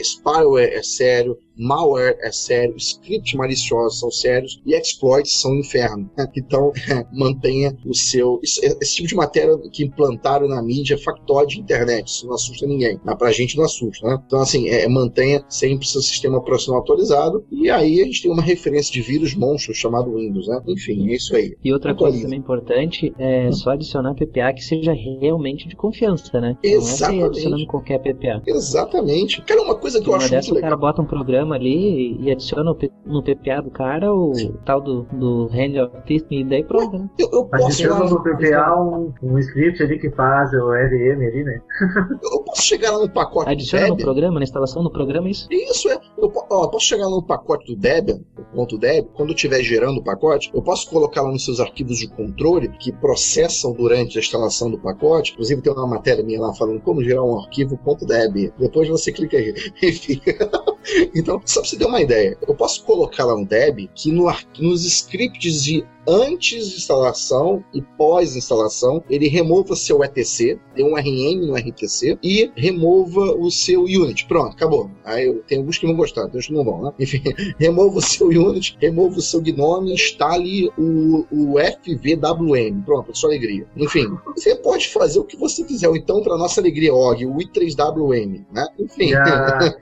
spyware é sério, malware é sério, scripts maliciosos são sérios e exploits são um inferno. Então, mantenha o seu... Esse tipo de matéria que implantaram na mídia é factóide de internet, isso não assusta ninguém. Mas pra gente não assusta, né? Então, assim, mantenha sempre seu sistema operacional atualizado e aí a gente tem uma referência de vírus monstro chamado Windows, né? Enfim, é isso aí. E outra coisa também importante é só adicionar PPA que seja realmente de confiança, né? Exatamente. Não é adicionando qualquer PPA. Exatamente. Cara, uma coisa que eu acho muito legal. O cara bota um programa ali e adiciona no PPA do cara o tal do Hand of Fist e daí pronto, né? Eu posso adiciona no PPA um script ali que faz o RM ali, né? Eu posso chegar lá no pacote adiciona no programa, na instalação do programa, isso? Isso é. Eu posso chegar lá no pacote do Debian, .deb, quando eu estiver gerando o pacote, eu posso colocar lá nos seus arquivos de controle que processam durante a instalação do pacote. Inclusive tem uma matéria minha lá falando como gerar um arquivo .deb. Depois você clica aí. Enfim. Então, só pra você ter uma ideia, eu posso colocar lá um Deb que nos scripts de antes de instalação e pós-instalação, ele remova seu etc, tem um RM no RTC e remova o seu unit. Pronto, acabou. Aí tem alguns que não gostaram, tem outros que não vão, né? Enfim, remova o seu unit, remova o seu GNOME, instale o FVWM. Pronto, para sua alegria. Enfim, você pode fazer o que você quiser. Ou então, para nossa alegria, OG, o i3WM, né? Enfim.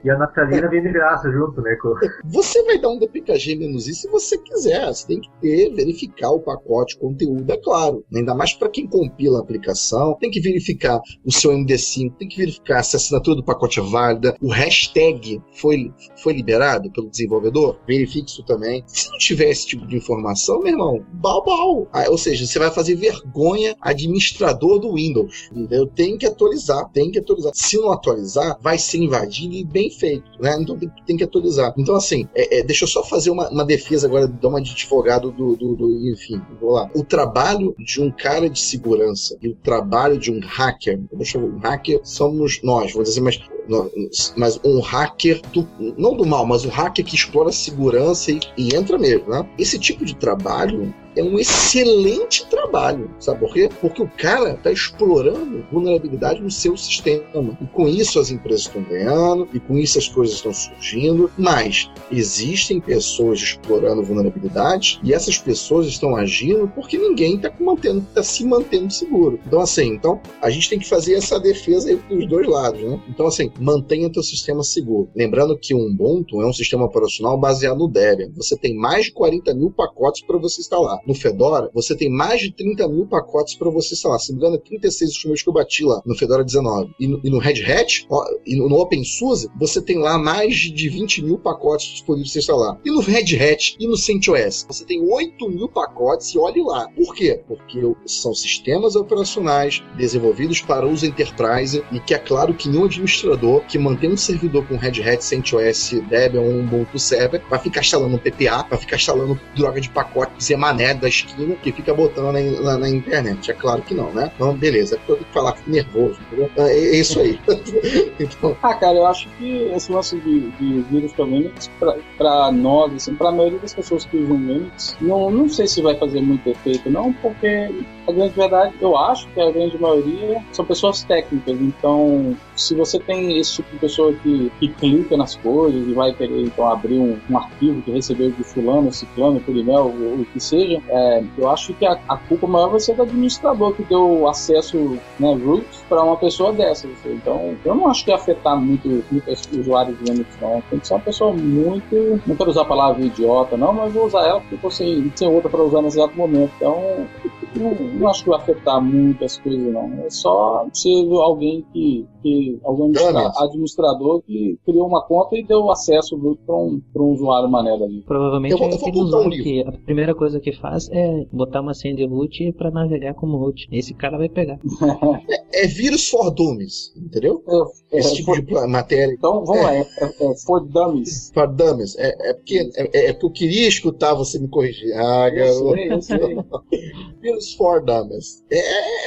E a naftalina vem de graça junto, né? Você vai dar um dpkg-i se você quiser. Você tem que verificar o pacote, o conteúdo, é claro. Ainda mais para quem compila a aplicação, tem que verificar o seu MD5, tem que verificar se a assinatura do pacote é válida, o hashtag foi liberado pelo desenvolvedor, verifique isso também. Se não tiver esse tipo de informação, meu irmão, bau. Ou seja, você vai fazer vergonha administrador do Windows. Entendeu? Tem que atualizar. Se não atualizar, vai ser invadido e bem feito, né? Então tem que atualizar. Então, assim, deixa eu só fazer uma defesa agora, dar uma de advogado enfim, vou lá. O trabalho de um cara de segurança e o trabalho de um hacker, um hacker somos nós, vou dizer, mas um hacker, não do mal, mas um hacker que explora a segurança e entra mesmo, né? Esse tipo de trabalho é um excelente trabalho, sabe por quê? Porque o cara está explorando vulnerabilidade no seu sistema, e com isso as empresas estão ganhando, e com isso as coisas estão surgindo, mas existem pessoas explorando vulnerabilidade, e essas pessoas estão agindo porque ninguém está se mantendo seguro. Então, assim, a gente tem que fazer essa defesa aí dos dois lados, né? Então, assim, mantenha teu sistema seguro. Lembrando que o Ubuntu é um sistema operacional baseado no Debian. Você tem mais de 40 mil pacotes para você instalar. No Fedora, você tem mais de 30 mil pacotes para você instalar. Se não me engano, 36 últimos que eu bati lá, no Fedora 19. E no Red Hat, e no OpenSUSE, você tem lá mais de 20 mil pacotes disponíveis para você instalar. E no Red Hat e no CentOS, você tem 8 mil pacotes e olhe lá. Por quê? Porque são sistemas operacionais desenvolvidos para uso enterprise e que é claro que nenhum administrador que mantém um servidor com Red Hat, CentOS, Debian ou um Ubuntu Server vai ficar instalando um PPA, vai ficar instalando droga de pacote Zé Mané da esquina que fica botando na internet. É claro que não, né? Então, beleza. Eu tenho que falar nervoso, entendeu? É isso aí. Então... cara, eu acho que esse lance de vírus para Linux, para nós, assim, para a maioria das pessoas que usam Linux, não sei se vai fazer muito efeito, não, porque a grande verdade, eu acho que a grande maioria são pessoas técnicas. Então, se você tem esse tipo de pessoa que clica nas coisas e vai querer, então, abrir um arquivo que recebeu de fulano, ciclano, por e-mail, ou o que seja, eu acho que a culpa maior vai ser do administrador que deu acesso né, root para uma pessoa dessas. Então, eu não acho que ia afetar muito o usuário de Linux, não. Tem que ser uma pessoa muito... Não quero usar a palavra idiota, não, mas vou usar ela porque estou sem outra para usar nesse exato momento. Então, não acho que vai afetar muitas coisas, não. É só ser alguém algum administrador que criou uma conta e deu acesso para um usuário maneiro ali. Provavelmente eu vou aquele botar usuário que a primeira coisa que faz é botar uma senha de root para navegar como root. Esse cara vai pegar. É vírus for dummies, entendeu? Esse tipo de matéria. Então, vamos lá, é for dummies. For dummies. Porque eu queria escutar você me corrigir. Ah, garoto. Eu sei. Vírus for dummies.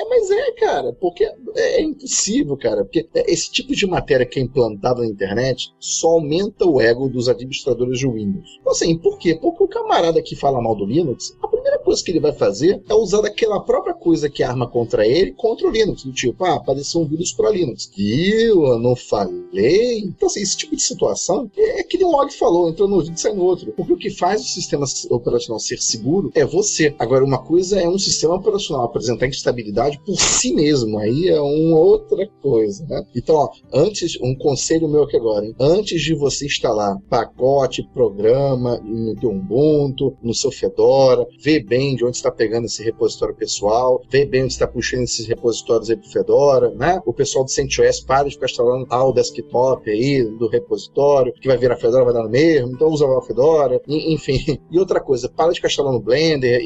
Mas cara, porque é impossível, cara, porque esse tipo de matéria que é implantada na internet só aumenta o ego dos administradores de Windows. Então, assim, por quê? Porque o camarada que fala mal do Linux, a primeira coisa que ele vai fazer é usar daquela própria coisa que arma contra ele, contra o Linux, do tipo, apareceu um vírus para Linux. Eu não falei. Então, assim, esse tipo de situação é que nem o Og falou, entrou no ouvido e sai no outro. Porque o que faz o sistema operacional ser seguro é você. Agora, uma coisa é um sistema operacional apresentar instabilidade por si mesmo, aí é uma outra coisa, né? Então, um conselho meu aqui agora, hein? Antes de você instalar pacote, programa no teu Ubuntu, no seu Fedora, vê bem de onde está pegando esse repositório pessoal, vê bem onde está puxando esses repositórios aí pro Fedora, né? O pessoal do CentOS para de ficar instalando o desktop aí do repositório, que vai virar Fedora, vai dar no mesmo, então usa lá o Fedora, enfim. E outra coisa, para de ficar instalando Blender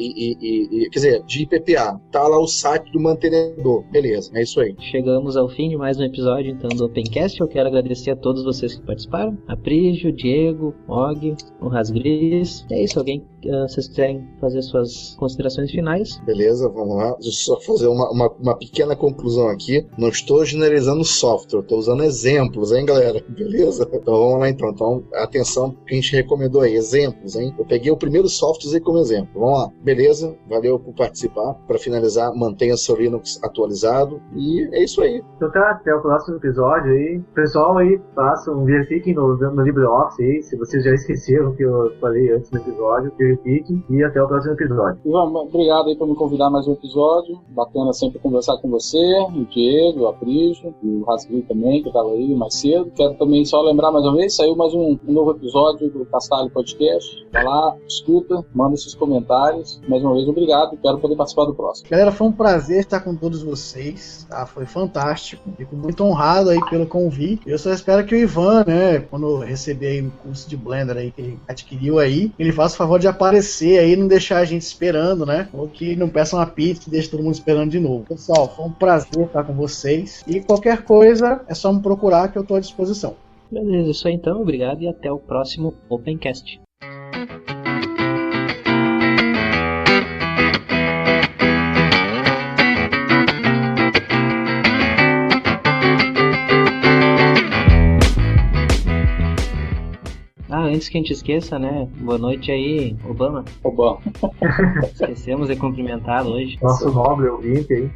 quer dizer, de IPPA, tá lá o site do mantenedor, beleza, é isso aí. Chegamos ao fim de mais um episódio, então, do Opencast. Eu quero agradecer a todos vocês que participaram, a Prígio, Diego, Og, o Rasgris. É isso, alguém, vocês quiserem fazer suas considerações finais? Beleza, vamos lá. Deixa eu só fazer uma pequena conclusão aqui. Não estou generalizando software, estou usando exemplos, hein, galera? Beleza? Então vamos lá, então. Então, atenção que a gente recomendou aí, exemplos, hein? Eu peguei o primeiro software e usei como exemplo. Vamos lá. Beleza? Valeu por participar. Para finalizar, mantenha seu Linux atualizado e é isso aí. Então tá, até o próximo episódio aí. Pessoal aí, façam, verifiquem no LibreOffice aí, se vocês já esqueceram o que eu falei antes do episódio, verifiquem e até o próximo episódio. Ivan, obrigado aí por me convidar mais um episódio. Bacana sempre conversar com você, o Diego, a Prígio, o Rasgui também, que estava aí mais cedo. Quero também só lembrar mais uma vez, saiu mais um novo episódio do Castalho Podcast. Vai lá, escuta, manda seus comentários. Mais uma vez, obrigado. Quero poder participar do próximo. Galera, foi um prazer estar com todos vocês, tá? Foi fantástico. Fico muito honrado aí pelo convite. Eu só espero que o Ivan, né, quando receber aí o curso de Blender aí que ele adquiriu aí, ele faça o favor de aparecer aí e não deixar a gente esperando, né? Ou que não peça uma pizza e deixe todo mundo esperando de novo. Pessoal, foi um prazer estar com vocês. E qualquer coisa, é só me procurar que eu estou à disposição. Beleza, isso aí então. Obrigado e até o próximo Opencast. Antes que a gente esqueça, né? Boa noite aí, Obama. Obama. Esquecemos de cumprimentá-lo hoje. Nosso nobre ouvinte aí.